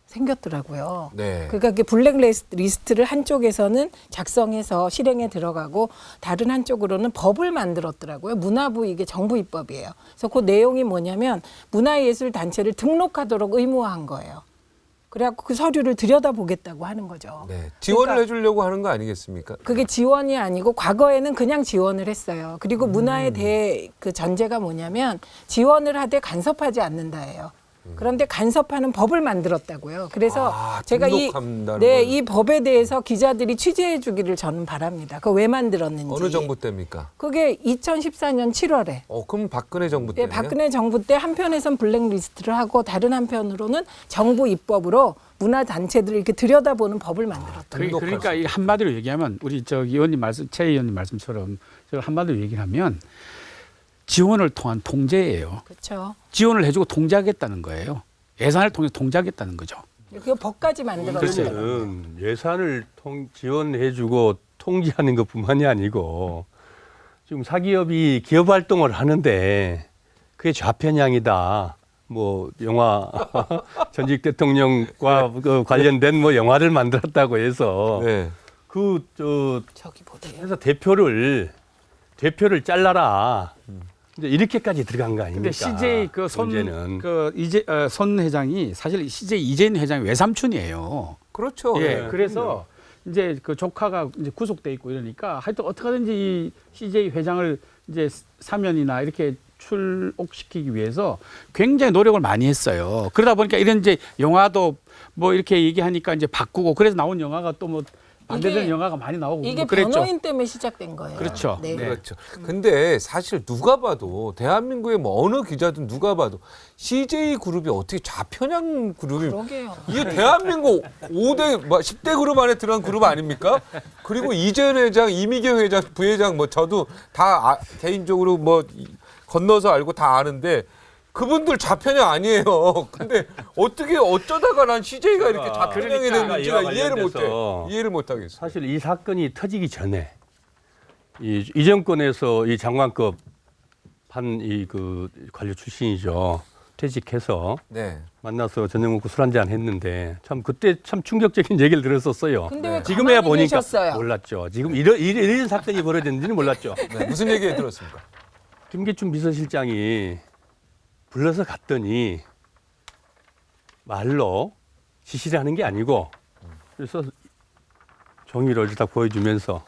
생겼더라고요. 네. 그러니까 그 블랙리스트를 한쪽에서는 작성해서 실행에 들어가고 다른 한쪽으로는 법을 만들었더라고요. 문화부 이게 정부 입법이에요. 그래서 그 내용이 뭐냐면 문화예술 단체를 등록하도록 의무화한 거예요. 그래갖고 그 서류를 들여다보겠다고 하는 거죠. 네. 지원을 그러니까 해주려고 하는 거 아니겠습니까? 그게 지원이 아니고 과거에는 그냥 지원을 했어요. 그리고 문화에 대해 그 전제가 뭐냐면 지원을 하되 간섭하지 않는다예요. 그런데 간섭하는 법을 만들었다고요. 그래서 제가 등록한다는 네, 걸. 이 법에 대해서 기자들이 취재해 주기를 저는 바랍니다. 그거 왜 만들었는지. 어느 정부 때입니까? 그게 2014년 7월에. 그럼 박근혜 정부 네, 때요? 박근혜 정부 때 한편에선 블랙리스트를 하고 다른 한편으로는 정부 입법으로 문화 단체들을 이렇게 들여다보는 법을 만들었다. 그러니까 이 한마디로 얘기하면 우리 저 의원님 말씀, 최 의원님 말씀처럼 저 한마디로 얘기하면 지원을 통한 통제예요. 그렇죠. 지원을 해주고 통제하겠다는 거예요. 예산을 통해 통제하겠다는 거죠. 그 법까지 만들었어요. 문제는 예산을 지원해주고 통제하는 것뿐만이 아니고 지금 사기업이 기업 활동을 하는데 그게 좌편향이다. 뭐 영화 전직 대통령과 그 관련된 뭐 영화를 만들었다고 해서 네. 저기 보세요. 그래서 대표를 잘라라. 이제 이렇게까지 들어간 거 아닙니까? 근데 CJ 문제는. 손 회장이 사실 CJ 이재인 회장의 외삼촌이에요. 그렇죠. 예, 네. 그래서 이제 그 조카가 이제 구속돼 있고 이러니까 하여튼 어떻게 하든지 이 CJ 회장을 이제 사면이나 이렇게 출옥시키기 위해서 굉장히 노력을 많이 했어요. 그러다 보니까 이런 이제 영화도 뭐 이렇게 얘기하니까 이제 바꾸고 그래서 나온 영화가 또 뭐 반대되는 영화가 많이 나오고 이게 뭐 그랬죠. 변호인 때문에 시작된 거예요. 그렇죠. 네. 네. 그렇죠. 근데 사실 누가 봐도 대한민국의 뭐 어느 기자든 누가 봐도 CJ 그룹이 어떻게 좌편향 그룹이 그러게요. 이게 대한민국 5대, 10대 그룹 안에 들어간 그룹 아닙니까? 그리고 이재현 회장, 이미경 회장, 부회장 뭐 저도 다 개인적으로 뭐 건너서 알고 다 아는데 그분들 좌편향 아니에요. 근데 어떻게 어쩌다가 난 CJ가 이렇게 좌편향이 됐는지가 이해를 못 하겠어. 사실 이 사건이 터지기 전에 이 정권에서 이 장관급 한 이 그 관료 출신이죠. 퇴직해서 네. 만나서 저녁 먹고 술 한잔 했는데 참 그때 참 충격적인 얘기를 들었었어요. 근데 왜 지금에야 가만히 보니까 계셨어요? 몰랐죠. 지금 이런 사건이 벌어졌는지는 몰랐죠. 네. 무슨 얘기 들었습니까? 김기춘 비서실장이 불러서 갔더니 말로 지시를 하는 게 아니고 그래서 종이를 어디다 보여주면서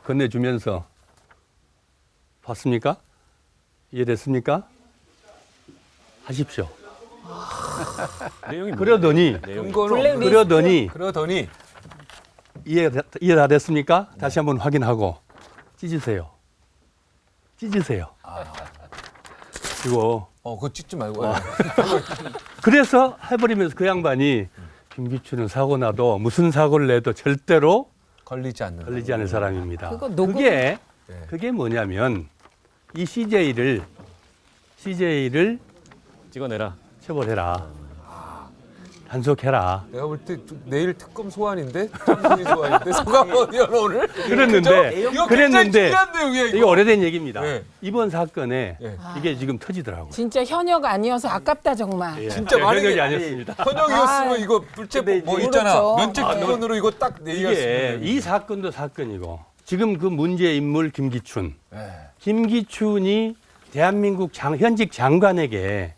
건네주면서 봤습니까? 이해됐습니까? 하십시오. 내용이 그러더니 그러더니 이해 다 됐습니까? 다시 한번 확인하고 찢으세요. 이거 그거 찍지 말고. 그래서 해버리면서 그 양반이 김기춘은 사고 나도 무슨 사고를 내도 절대로 걸리지 않을 사람입니다. 그거 녹음- 그게 뭐냐면 이 CJ를 찍어내라. 처벌해라. 단속해라. 내가 볼 때 내일 특검 소환인데? 청문회 소환인데? 소감원 의원 오늘? 그랬는데 이거 굉장히 중요한 내용이에요. 이거 오래된 얘기입니다. 네. 이번 사건에 네. 이게 지금 터지더라고요. 진짜 현역 아니어서 아깝다 정말. 진짜 만약에 현역이 아니었습니다. 현역이었으면 이거 불체 뭐 있잖아. 그렇죠. 면책 기본으로 이거 딱 이게 내기였으면. 이 사건도 사건이고 지금 그 문제 인물 김기춘. 네. 김기춘이 대한민국 현직 장관에게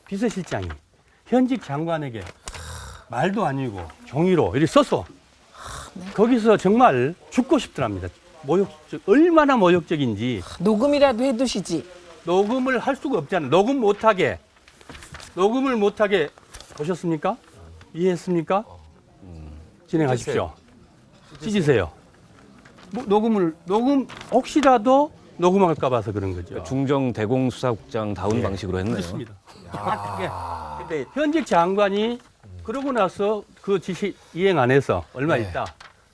비서실장이 현직 장관에게 말도 아니고 종이로 이렇게 써서 거기서 정말 죽고 싶더랍니다. 얼마나 모욕적인지 녹음이라도 해두시지. 녹음을 할 수가 없잖아요. 녹음을 못하게 보셨습니까? 이해했습니까? 진행하십시오. 찢으세요. 뭐 녹음 혹시라도 녹음할까 봐서 그런 거죠. 중정 대공수사국장 다운 방식으로 했네요. 그렇습니다. 정확하게. 근데 현직 장관이 그러고 나서 그 지시 이행 안 해서 얼마 있다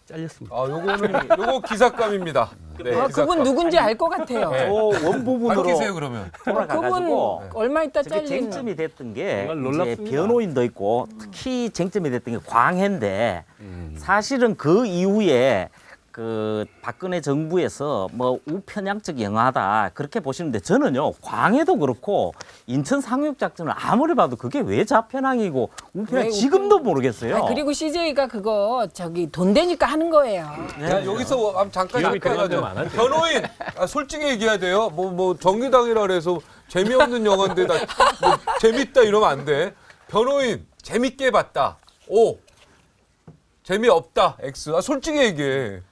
잘렸습니다. 요거 기사감입니다. 네, 그분 기사감. 누군지 알 것 같아요. 네. 원부분으로 밝히세요 그러면. 그분 돌아가가지고 얼마 있다 저게 잘린. 쟁점이 됐던 게 정말 이제 놀랍습니다. 변호인도 있고 특히 쟁점이 됐던 게 광해인데 사실은 그 이후에 그 박근혜 정부에서 뭐 우편향적 영하다 그렇게 보시는데 저는요 광해도 그렇고 인천 상륙작전을 아무리 봐도 그게 왜 좌편향이고 우편향 왜 지금도 모르겠어요. 아, 그리고 CJ가 그거 돈 되니까 하는 거예요. 야, 여기서 잠깐 기업이 잠깐 그런 하죠. 데만 하죠. 변호인 솔직히 얘기해야 돼요. 뭐 정의당이라 그래서 재미없는 영화인데 나 뭐 재밌다 이러면 안 돼. 변호인 재밌게 봤다. O. 재미없다. X. 솔직히 얘기해.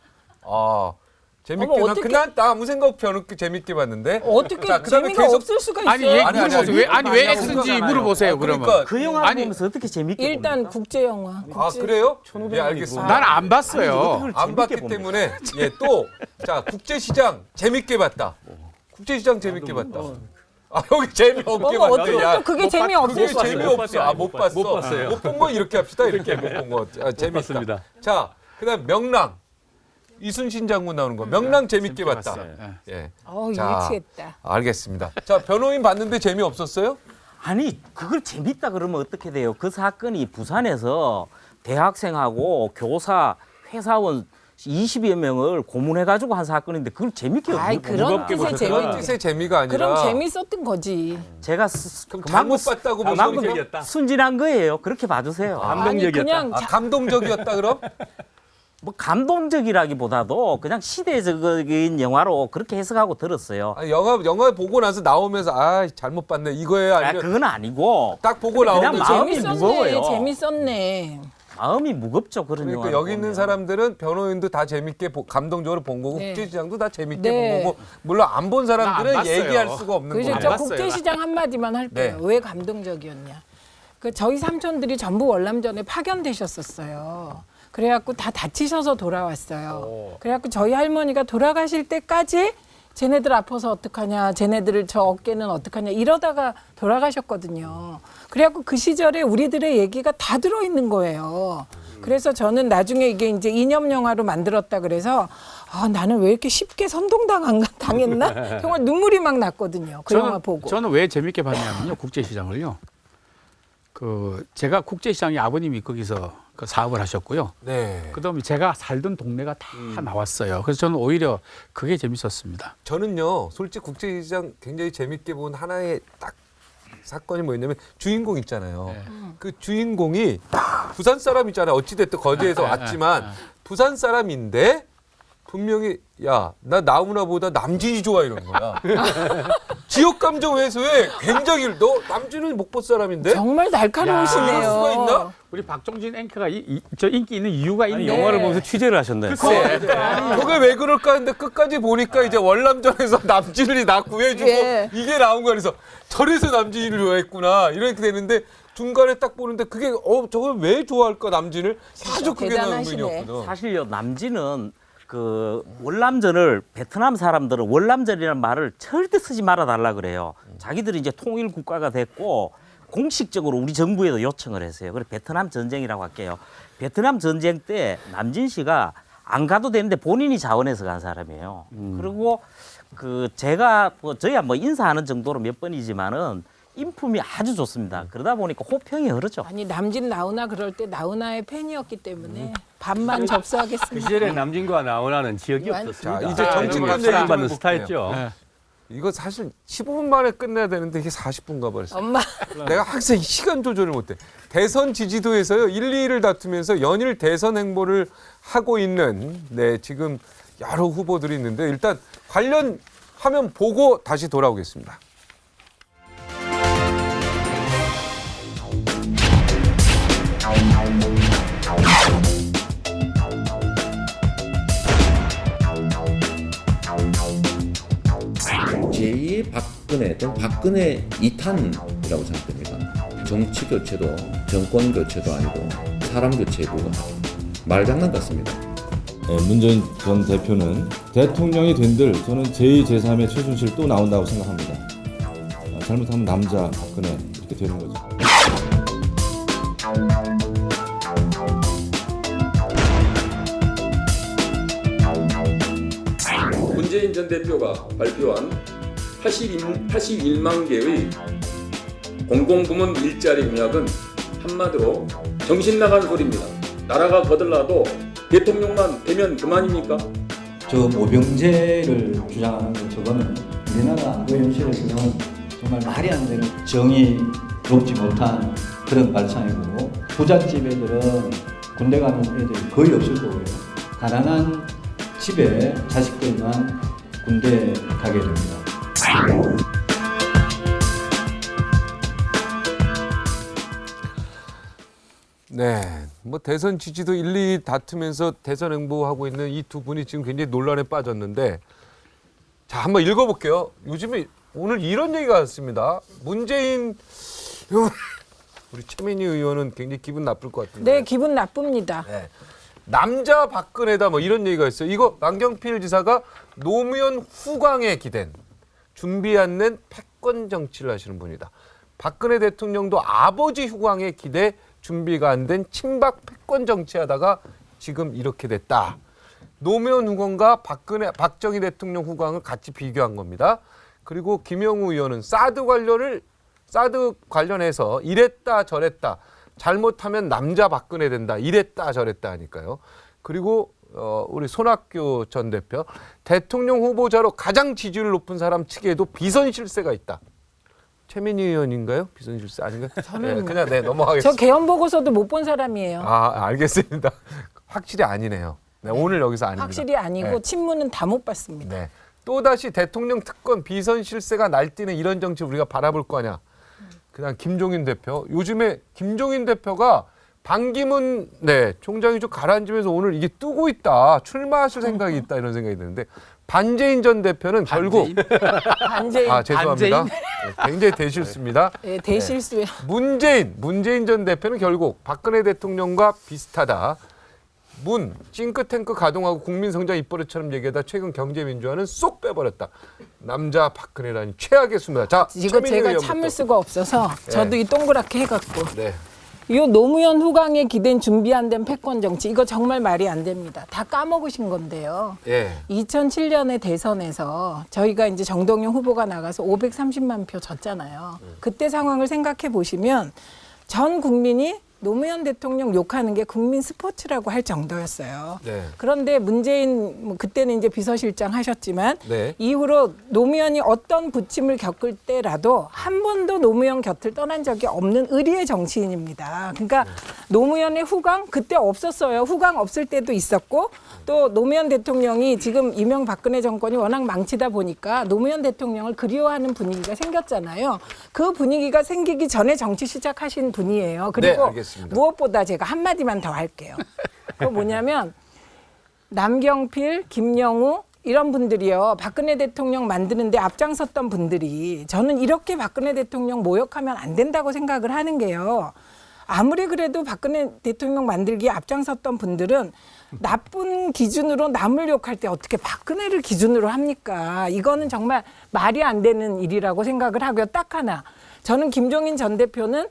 재밌게 어머, 어떻게- 그냥 나 아무 생각 없이 변호인 재밌게 봤는데. 어떻게 자, 그다음에 재미가 계속 없을 수가 있어요. 아니 얘기 아니, 아니, 물어보세요. 아니, 왜 아니, X인지 아니, 물어보세요. 그러니까 그러면. 그 영화를 아니, 보면서 어떻게 재밌게 일단 봅니까? 국제 영화. 그래요? 예, 알겠습니다. 난 안 봤어요. 그걸 안 재밌게 봤기 봅니다. 때문에 자 국제시장 재밌게 봤다. 국제시장 재밌게 봤다. 여기 재미없게 어머, 봤대. 어떻게 또 그게 재미없을 그게 수 있어요? 재미없어. 못 봤어. 못 봤어요. 못 본 거 이렇게 합시다. 이렇게 못 본 거. 재밌다. 봤습니다. 자, 그다음 명랑. 이순신 장군 나오는 거. 명랑 재밌게 봤다. 봤어요. 예. 자, 일치했다. 알겠습니다. 자, 변호인 봤는데 재미없었어요? 아니 그걸 재밌다 그러면 어떻게 돼요? 그 사건이 부산에서 대학생하고 교사, 회사원 20여 명을 고문해가지고 한 사건인데 그걸 재밌게 아이 그런 뜻의 재미. 그런 뜻의 재미가 아니라 그럼 재밌었던 거지. 제가 그럼 잘못 봤다고 보시는 그만큼 거죠? 감동적이었다. 순진한 거예요. 그렇게 봐주세요. 아니 감동적이었다. 그냥 감동적이었다 그럼? 뭐 감동적이라기보다도 그냥 시대적인 영화로 그렇게 해석하고 들었어요. 영화 보고 나서 나오면서 잘못 봤네. 이거예요? 아니면 그건 아니고 딱 보고 그냥 나오면서 마음이 무거워요. 재밌었네. 마음이 무겁죠. 그런 그러니까 영화. 여기 있는 사람들은 변호인도 다 재밌게 감동적으로 본 거고 네. 국제시장도 다 재밌게 네. 본 거고 물론 안 본 사람들은 나안 봤어요. 얘기할 수가 없는 그래서 거죠. 저 봤어요. 국제시장 한마디만 할게요. 네. 왜 감동적이었냐. 저희 삼촌들이 전부 월남전에 파견되셨었어요. 그래갖고 다 다치셔서 돌아왔어요. 그래갖고 저희 할머니가 돌아가실 때까지 쟤네들 아파서 어떡하냐, 쟤네들 저 어깨는 어떡하냐 이러다가 돌아가셨거든요. 그래갖고 그 시절에 우리들의 얘기가 다 들어있는 거예요. 그래서 저는 나중에 이게 이제 이념 영화로 만들었다 그래서 나는 왜 이렇게 쉽게 선동당했나? 정말 눈물이 막 났거든요. 그 영화 보고. 저는 왜 재밌게 봤냐면요. 국제시장을요. 제가 국제시장에 아버님이 거기서 그 사업을 하셨고요. 네. 그다음에 제가 살던 동네가 다 나왔어요. 그래서 저는 오히려 그게 재밌었습니다. 저는요, 솔직히 국제시장 굉장히 재밌게 본 하나의 딱 사건이 뭐였냐면 주인공 있잖아요. 그 주인공이 부산 사람 있잖아요. 어찌됐든 거제에서 왔지만 부산 사람인데 분명히 야, 나 나훈아보다 남진이 좋아 이런 거야. 지역 감정 해소에 굉장히 너 남진은 목포 사람인데 정말 날카로우시네요. 이럴 수가 있나? 우리 박종진 앵커가 저 인기 있는 이유가 아니, 있네요. 영화를 보면서 취재를 하셨네. 그게 왜 그럴까 했는데 끝까지 보니까 이제 월남전에서 남진이 나 구해주고 예. 이게 나온 거야. 그래서 저래서 남진이를 좋아했구나 이렇게 되는데 중간에 딱 보는데 그게 저걸 왜 좋아할까 남진을 아주 그게 난 대단하시네. 의문이었거든. 사실요 남진은 그 월남전을 베트남 사람들은 월남전이라는 말을 절대 쓰지 말아 달라 그래요. 자기들이 이제 통일 국가가 됐고 공식적으로 우리 정부에도 요청을 했어요. 그래 베트남 전쟁이라고 할게요. 베트남 전쟁 때 남진 씨가 안 가도 되는데 본인이 자원해서 간 사람이에요. 그리고 그 제가 저희야 뭐 인사하는 정도로 몇 번이지만은 인품이 아주 좋습니다. 그러다 보니까 호평이 흐르죠. 아니 남진 나훈아 그럴 때 나훈아의 팬이었기 때문에 반만 접수하겠습니다. 그 시절에 남진과 나훈아는 지역이 완- 없었습니다. 자, 이제 정치권 얘기 좀 받는 해볼게요. 스타였죠. 네. 이거 사실 15분 만에 끝내야 되는데 이게 40분 가버렸어. 엄마 내가 항상 시간 조절을 못해. 대선 지지도에서요 1, 2위를 다투면서 연일 대선 행보를 하고 있는 지금 여러 후보들이 있는데 일단 관련 화면 보고 다시 돌아오겠습니다. 제2의 박근혜 또는 박근혜 2탄이라고 생각됩니다. 정치 교체도 정권 교체도 아니고 사람 교체고 말장난 같습니다. 문재인 전 대표는 대통령이 된들 저는 제2, 제3의 최순실 또 나온다고 생각합니다. 잘못하면 남자 박근혜 이렇게 되는 거죠. 문재인 전 대표가 발표한 81만 개의 공공부문 일자리 공약은 한마디로 정신 나간 소리입니다. 나라가 거들나도 대통령만 되면 그만입니까? 저 모병제를 주장하는 것 저거는 우리나라 안보 현실에서는 정말 말이 안 되는 정의롭지 못한 그런 발상이고 부잣집 애들은 군대 가는 애들이 거의 없을 거고요. 가난한 집에 자식들만 군대 가게 됩니다. 네, 뭐 대선 지지도 1, 2 다투면서 대선 행보하고 있는 이 두 분이 지금 굉장히 논란에 빠졌는데, 자 한번 읽어볼게요. 요즘에 오늘 이런 얘기가 왔습니다. 문재인 우리 최민희 의원은 굉장히 기분 나쁠 것 같은데. 네, 기분 나쁩니다. 네. 남자 박근혜다 뭐 이런 얘기가 있어요. 이거 남경필 지사가 노무현 후광에 기댄 준비 안 낸 패권 정치를 하시는 분이다. 박근혜 대통령도 아버지 후광에 기대 준비가 안 된 친박 패권 정치하다가 지금 이렇게 됐다. 노무현 후광과 박정희 대통령 후광을 같이 비교한 겁니다. 그리고 김영우 의원은 사드 관련해서 이랬다 저랬다. 잘못하면 남자 박근혜 된다. 이랬다 저랬다 하니까요. 그리고 우리 손학규 전 대표, 대통령 후보자로 가장 지지율 높은 사람 측에도 비선 실세가 있다. 최민희 의원인가요? 비선 실세 아닌가요? 저는 그냥 넘어가겠습니다. 저 개헌 보고서도 못 본 사람이에요. 아, 알겠습니다. 확실히 아니네요. 네, 오늘 여기서 아닙니다. 확실히 아니고 네. 친문은 다 못 봤습니다. 네. 또다시 대통령 특권 비선 실세가 날뛰는 이런 정치를 우리가 바라볼 거냐. 그다음 김종인 대표. 요즘에 김종인 대표가 반기문 총장이 좀 가라앉으면서 오늘 이게 뜨고 있다. 출마하실 생각이 있다. 이런 생각이 드는데 반재인 전 대표는 결국 반재인. 죄송합니다. 네, 굉장히 대실수입니다. 네, 대실수요. 문재인 전 대표는 결국 박근혜 대통령과 비슷하다. 싱크탱크 가동하고 국민성장 입버릇처럼 얘기하다 최근 경제민주화는 쏙 빼버렸다. 남자 박근혜라니 최악의 수입니다. 자, 이거 제가 참을 수가 없어서 저도 이 동그랗게 해갖고 이 노무현 후광에 기댄 준비 안 된 패권 정치 이거 정말 말이 안 됩니다. 다 까먹으신 건데요. 2007년에 대선에서 저희가 이제 정동영 후보가 나가서 530만 표 졌잖아요. 그때 상황을 생각해 보시면 전 국민이 노무현 대통령 욕하는 게 국민 스포츠라고 할 정도였어요. 그런데 문재인 그때는 이제 비서실장 하셨지만 이후로 노무현이 어떤 부침을 겪을 때라도 한 번도 노무현 곁을 떠난 적이 없는 의리의 정치인입니다. 그러니까 노무현의 후광 그때 없었어요. 후광 없을 때도 있었고 또 노무현 대통령이 지금 이명박근혜 정권이 워낙 망치다 보니까 노무현 대통령을 그리워하는 분위기가 생겼잖아요. 그 분위기가 생기기 전에 정치 시작하신 분이에요. 그리고 무엇보다 제가 한마디만 더 할게요. 그거 뭐냐면 남경필, 김영우 이런 분들이요. 박근혜 대통령 만드는데 앞장섰던 분들이 저는 이렇게 박근혜 대통령 모욕하면 안 된다고 생각을 하는 게요. 아무리 그래도 박근혜 대통령 만들기에 앞장섰던 분들은 나쁜 기준으로 남을 욕할 때 어떻게 박근혜를 기준으로 합니까? 이거는 정말 말이 안 되는 일이라고 생각을 하고요. 딱 하나. 저는 김종인 전 대표는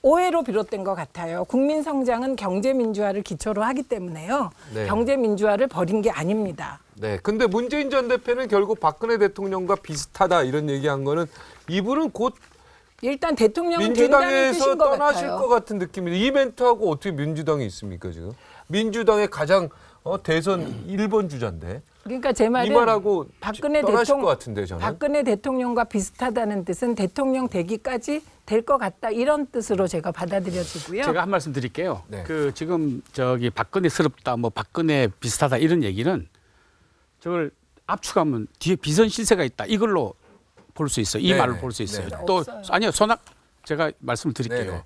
오해로 비롯된 것 같아요. 국민 성장은 경제 민주화를 기초로 하기 때문에요. 경제 민주화를 버린 게 아닙니다. 네. 근데 문재인 전 대표는 결국 박근혜 대통령과 비슷하다 이런 얘기한 거는 이분은 곧 일단 대통령은 민주당에서 떠나실 것 같은 느낌인데 이 멘트하고 어떻게 민주당이 있습니까 지금? 민주당의 가장 대선 1번 주자인데. 그러니까 제 말은 이 말하고 박근혜 떠나실 것 같은데 저는. 박근혜 대통령과 비슷하다는 뜻은 대통령 되기까지 될 것 같다 이런 뜻으로 제가 받아들여지고요. 제가 한 말씀 드릴게요. 그 지금 저기 박근혜스럽다, 뭐 박근혜 비슷하다 이런 얘기는 저걸 압축하면 뒤에 비선 실세가 있다 이걸로 볼 수 있어요. 이 말을 볼 수 있어요. 또 아니요 제가 말씀을 드릴게요.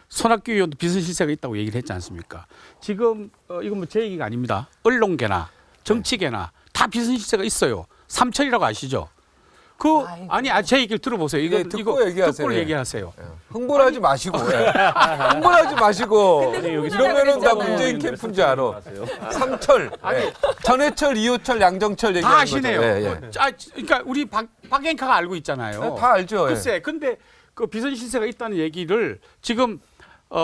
손학규 의원도 비선 실세가 있다고 얘기를 했지 않습니까? 지금 이건 뭐 제 얘기가 아닙니다. 언론계나 정치계나 다 비선 실세가 있어요. 삼천이라고 아시죠? 아니 제 얘기를 들어보세요. 네, 듣고 얘기하세요. 듣고 예. 얘기하세요. 흥분하지 마시고. 예. 흥분하지 마시고. 이러면은 나 문재인 캠프인 줄 알아. 삼철, 예. 전해철, 이호철, 양정철 다 얘기하는 아시네요. 거죠. 예, 예. 그러니까 우리 박 앵커가 알고 있잖아요. 네, 다 알죠. 예. 글쎄, 근데 그 비선 실세가 있다는 얘기를 지금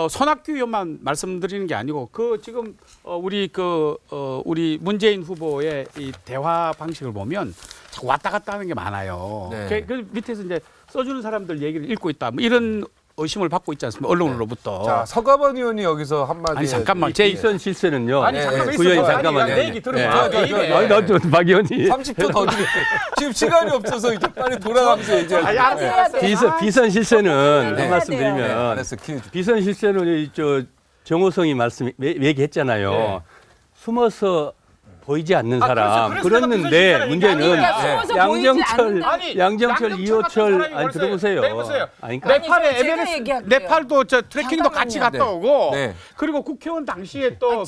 손학규 의원만 말씀드리는 게 아니고 지금 우리 문재인 후보의 이 대화 방식을 보면 자꾸 왔다 갔다 하는 게 많아요. 네. 그 밑에서 이제 써주는 사람들 얘기를 읽고 있다. 뭐 이런 의심을 받고 있지 않습니까? 언론으로부터. 자, 서가번 의원이 여기서 한마디. 아니 잠깐만. 비선 실세는요. 아니 잠깐만 구의원님 있어봐. 잠깐만요. 내 얘기 들어봐. 아니 나박 의원이 30초 더 드릴게요. 지금 시간이 없어서 이제 빨리 돌아가면서 얘기하세요. 비선 실세는 네. 한 말씀 네. 드리면 알았어. 비선 실세는 정호성이 얘기했잖아요. 네. 숨어서 보이지 않는 사람. 그래서 그랬는데 문제는 양정철, 양정철, 이호철 아니 들어보세요. 아니, 그러니까 네팔도 트레킹도 같이 갔다 오고 네. 그리고 국회의원 당시에 또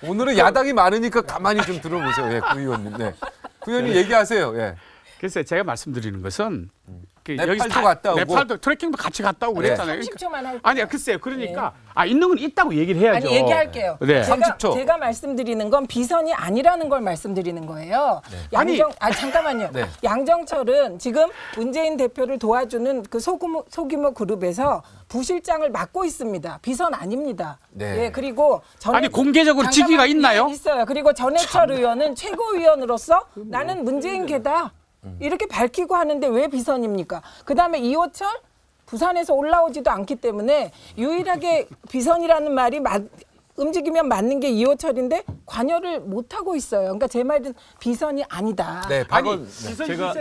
오늘은 야당이 많으니까 가만히 좀 들어보세요. 예, 구 의원님. 네. 구 의원님 얘기하세요. 예. 글쎄 제가 말씀드리는 것은 네팔도 갔다 오고 네팔도 트레킹도 같이 갔다 오고 그랬잖아요. 30초만 할게요. 아니야 글쎄요. 그러니까 있는 건 있다고 얘기를 해야죠. 아니 얘기할게요. 네. 30초. 제가 말씀드리는 건 비선이 아니라는 걸 말씀드리는 거예요. 잠깐만요. 네. 양정철은 지금 문재인 대표를 도와주는 그 소규모 그룹에서 부실장을 맡고 있습니다. 비선 아닙니다. 네. 예, 그리고 공개적으로 직위가 있나요? 있어요. 그리고 전해철 의원은 최고위원으로서 나는 문재인계다. 이렇게 밝히고 하는데 왜 비선입니까? 그다음에 이호철 부산에서 올라오지도 않기 때문에 유일하게 비선이라는 말이 움직이면 맞는 게 이호철인데 관여를 못 하고 있어요. 그러니까 제 말은 비선이 아니다. 네,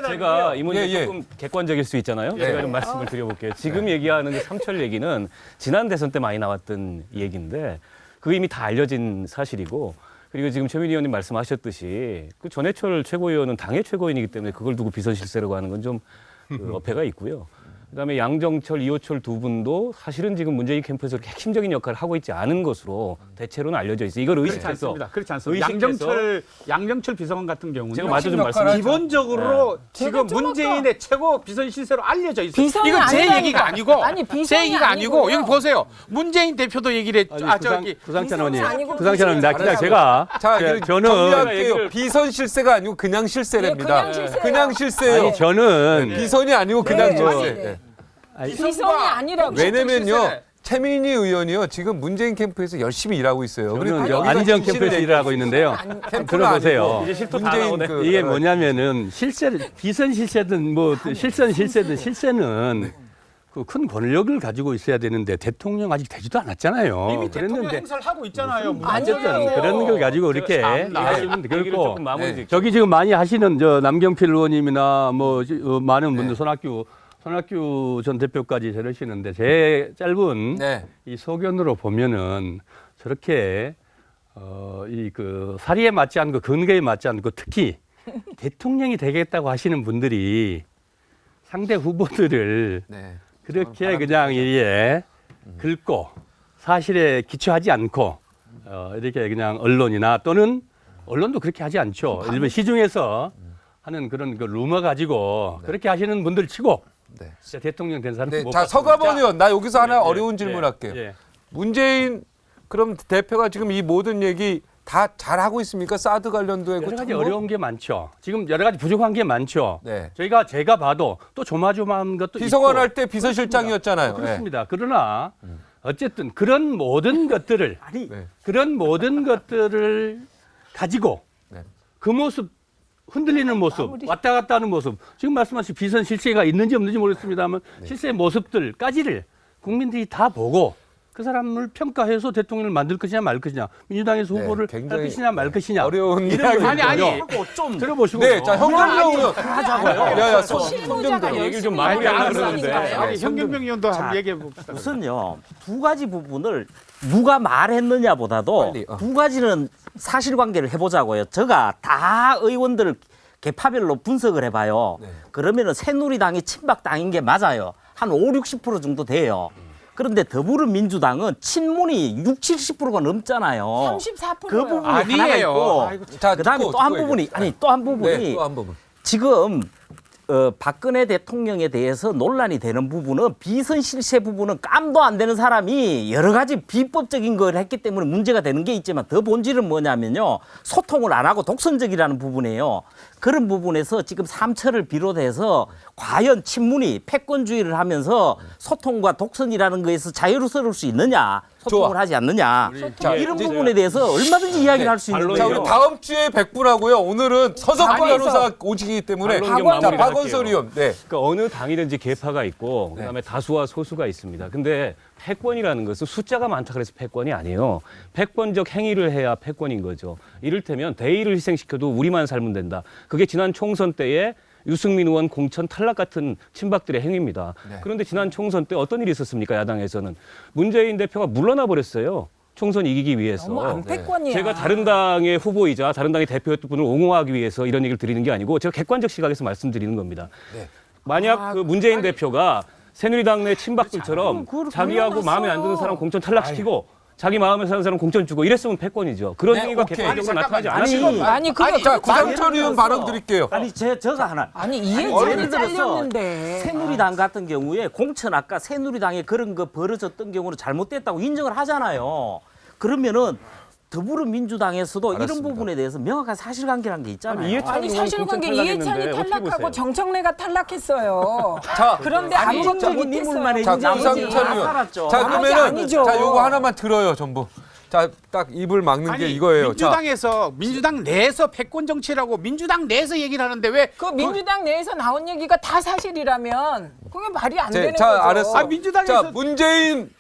제가 이 문제 조금 객관적일 수 있잖아요. 제가 좀 말씀을 드려볼게요. 지금 얘기하는 게 삼철 얘기는 지난 대선 때 많이 나왔던 얘기인데 그게 이미 다 알려진 사실이고 그리고 지금 최민희 의원님 말씀하셨듯이 그 전해철 최고위원은 당의 최고위원이기 때문에 그걸 두고 비선 실세라고 하는 건 좀 어폐가 있고요. 그다음에 양정철, 이호철 두 분도 사실은 지금 문재인 캠프에서 그렇게 핵심적인 역할을 하고 있지 않은 것으로 대체로는 알려져 있어요. 이걸 의식해서. 그렇지 않습니다. 양정철 비서관 같은 경우는 제가 마저 좀 말씀드릴게요. 기본적으로 지금 문재인의 최고 비선 실세로 알려져 있어요. 비선이 이건 제 얘기가 아니고 비선이 제 얘기가 아니고 아니고요. 여기 보세요. 문재인 대표도 얘기를 했죠. 구상찬 의원님. 아니고 구상찬 의원님. 제가 저는 정리할게요. 비선 실세가 아니고 그냥 실세랍니다. 그냥 실세예요. 아니 저는 비선이 아니고 그냥 실세. 비선이 아니라고. 왜냐면요. 최민희 의원이요. 지금 문재인 캠프에서 열심히 일하고 있어요. 저는 안희정 캠프에서 일하고 있는데요. 들어보세요. 이제 실토 다 나오네. 이게 뭐냐면은 비선 실세든 뭐 실선 실세든 실세는 그 큰 권력을 가지고 있어야 되는데 대통령 아직 되지도 않았잖아요. 이미 대통령 행사를 하고 있잖아요. 어쨌든 그런 걸 가지고 이렇게 하시면 그렇고 마무리 저기 지금 많이 하시는 남경필 의원님이나 많은 분들 손학규 전 대표까지 저러시는데 제 짧은 이 소견으로 보면은 저렇게 그 사리에 맞지 않고 근거에 맞지 않고 특히 대통령이 되겠다고 하시는 분들이 상대 후보들을 그렇게 그냥 긁고 사실에 기초하지 않고 이렇게 그냥 언론이나 또는 언론도 그렇게 하지 않죠. 일본 시중에서 하는 그런 그 루머 가지고 그렇게 하시는 분들 치고 진짜 대통령 된 사람 못 자, 서가번 의원, 나 여기서 하나 어려운 질문할게요. 문재인 그럼 대표가 지금 이 모든 얘기 다 잘하고 있습니까? 사드 관련도 여러 가지 어려운 게 많죠. 지금 여러 가지 부족한 게 많죠. 제가 봐도 또 조마조마한 것도 비서관 있고. 할 때 비서실장이었잖아요. 그렇습니다. 그러나 어쨌든 그런 모든 것들을 가지고 그 모습 흔들리는 모습, 왔다 갔다 하는 모습, 지금 말씀하신 비선 실세가 있는지 없는지 모르겠습니다만 실세의 모습들까지를 국민들이 다 보고 그 사람을 평가해서 대통령을 만들 것이냐 말 것이냐, 민주당에서 후보를 할 것이냐 말 것이냐. 어려운 이야기. 아니 좀 들어보시고. 네, 자 현경명 의원 하자고요. 손정도 얘기를 좀 많이 하려고 그러는데. 현경명 의원도 한번 얘기해 봅시다. 우선요, 두 가지 부분을 누가 말했느냐보다도 두 가지는 사실관계를 해보자고요. 제가 다 의원들 계파별로 분석을 해봐요. 그러면은 새누리당이 친박당인 게 맞아요. 한 5, 60% 정도 돼요. 그런데 더불어민주당은 친문이 60, 70%가 넘잖아요. 34%요. 그 부분이 하나가 있고, 그다음에 또 한 부분이 지금 박근혜 대통령에 대해서 논란이 되는 부분은 비선 실세 부분은 깜도 안 되는 사람이 여러 가지 비법적인 걸 했기 때문에 문제가 되는 게 있지만 더 본질은 뭐냐면요. 소통을 안 하고 독선적이라는 부분이에요. 그런 부분에서 지금 삼철을 비롯해서 과연 친문이 패권주의를 하면서 소통과 독선이라는 거에서 자유로울 수 있느냐. 소통을 좋아. 하지 않느냐. 이런 부분에 대해서 얼마든지 이야기를 할 수 있는 거예요. 자, 우리 다음 주에 100분하고요. 오늘은 서석권 변호사 오시기 때문에 박원설 의원. 네. 그러니까 어느 당이든지 계파가 있고 그다음에 다수와 소수가 있습니다. 근데 패권이라는 것은 숫자가 많다 그래서 패권이 아니에요. 패권적 행위를 해야 패권인 거죠. 이를테면 대의를 희생시켜도 우리만 살면 된다. 그게 지난 총선 때에 유승민 의원 공천 탈락 같은 친박들의 행위입니다. 네. 그런데 지난 총선 때 어떤 일이 있었습니까? 야당에서는. 문재인 대표가 물러나 버렸어요. 총선 이기기 위해서. 너무 안패권이야. 제가 다른 당의 후보이자 다른 당의 대표였던 분을 옹호하기 위해서 이런 얘기를 드리는 게 아니고 제가 객관적 시각에서 말씀드리는 겁니다. 네. 만약 그 문재인 대표가 새누리당 내 친박들처럼 자기하고 마음에 안 드는 사람 공천 탈락시키고 자기 마음에 사는 사람 공천 주고 이랬으면 패권이죠. 그런 행위가 오케이. 객관적으로 나타나지 않았어요. 아니 그거 자, 구상철 의원 발언 드릴게요. 아니 제가 하나. 아니 예를 이해전이 들어서 잘렸는데. 새누리당 같은 경우에 공천 아까 새누리당에 그런 거 벌어졌던 경우는 잘못됐다고 인정을 하잖아요. 그러면은 더불어민주당에서도 이런 부분에 대해서 명확한 사실관계라는 게 있잖아요. 아니 사실관계 이해찬이 탈락하고 정청래가 탈락했어요. 자, 그런데 아니, 아무것도 정적인 인물만 못했어요. 자, 구상철 의원. 자, 그러면은 아니죠. 자, 요거 하나만 들어요, 전부. 자, 딱 입을 막는 게 이거예요. 민주당에서 민주당 내에서 패권 정치라고 민주당 내에서 얘기를 하는데 왜 그 민주당 내에서 나온 얘기가 다 사실이라면 그게 말이 안 되는 자, 거죠. 알았어. 민주당에서 자, 문재인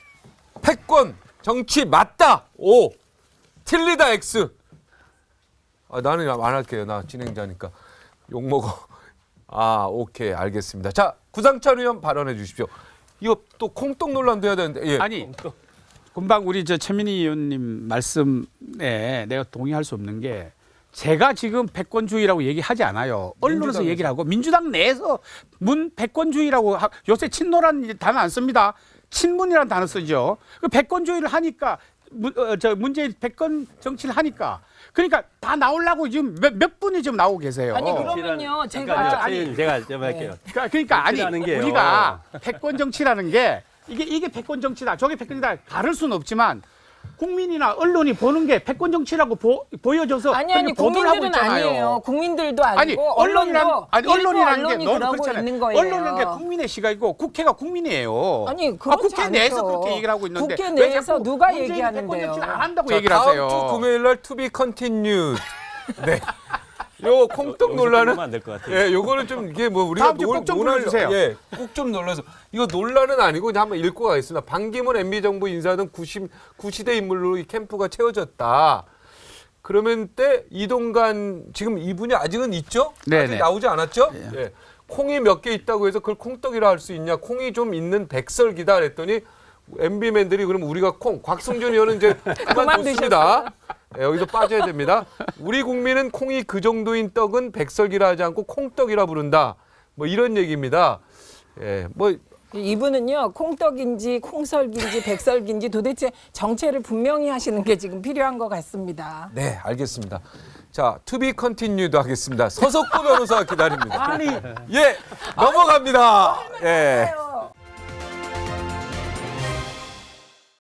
패권 정치 맞다. O. 틀리다 X. 아, 나는 안 할게요. 나 진행자니까. 욕 먹어. 아, 오케이. 알겠습니다. 자, 구상철 의원 발언해 주십시오. 이거 또 콩떡 논란도 해야 되는데. 예. 아니 금방 우리 최민희 의원님 말씀에 내가 동의할 수 없는 게 제가 지금 패권주의라고 얘기하지 않아요. 언론에서 얘기를 하고 민주당 내에서 패권주의라고 요새 친노란 단어 안 씁니다. 친문이라는 단어 쓰죠. 그 패권주의를 하니까 문재인 패권 정치를 하니까 그러니까 다 나오려고 지금 몇 분이 지금 나오고 계세요. 아니 그러면요 제가 제가 좀 할게요. 그러니까 아니 정치라는 게요. 우리가 패권 정치라는 게 이게 패권 정치다 저게 패권이다 다를 수는 없지만 국민이나 언론이 보는 게 패권 정치라고 보여줘서 아니 보도를 하고 국민들은 있잖아요. 아니에요. 국민들도 아니고 아니 언론이란 언론이 게 너무 그러고 그렇잖아요. 있는 거예요. 언론은 게 국민의 시각이고 국회가 국민이에요. 아니 그렇지 국회 않죠. 내에서 그렇게 얘기를 하고 있는데 국회 왜 내에서 자꾸 누가 문재인 얘기하는데요? 패권 정치를 안 한다고 자, 얘기를 하세요. 다음 주 금요일 날 to be continued. 네. 요 콩떡 논란은 안될 것 같아요. 예, 요거는 좀 이게 뭐 우리가 다음 주 꼭 좀 불러주세요. 예, 꼭 좀 놀라서 이거 논란은 아니고 그냥 한번 읽고 가겠습니다. 반기문 MB 정부 인사 등 구시대 인물로 이 캠프가 채워졌다. 그러면 때 이동관 지금 이분이 아직은 있죠? 네네. 아직 나오지 않았죠? 예. 콩이 몇 개 있다고 해서 그걸 콩떡이라 할 수 있냐? 콩이 좀 있는 백설기다 그랬더니 MB맨들이 그럼 우리가 콩, 곽승준 의원은 이제 그만뒀습니다. 네, 여기서 빠져야 됩니다. 우리 국민은 콩이 그 정도인 떡은 백설기라 하지 않고 콩떡이라 부른다. 뭐 이런 얘기입니다. 예, 뭐 이분은요 콩떡인지 콩설기인지 백설기인지 도대체 정체를 분명히 하시는 게 지금 필요한 것 같습니다. 네, 알겠습니다. 자, to be continued 하겠습니다. 서석구 변호사 기다립니다. 아니 예, 넘어갑니다. 예.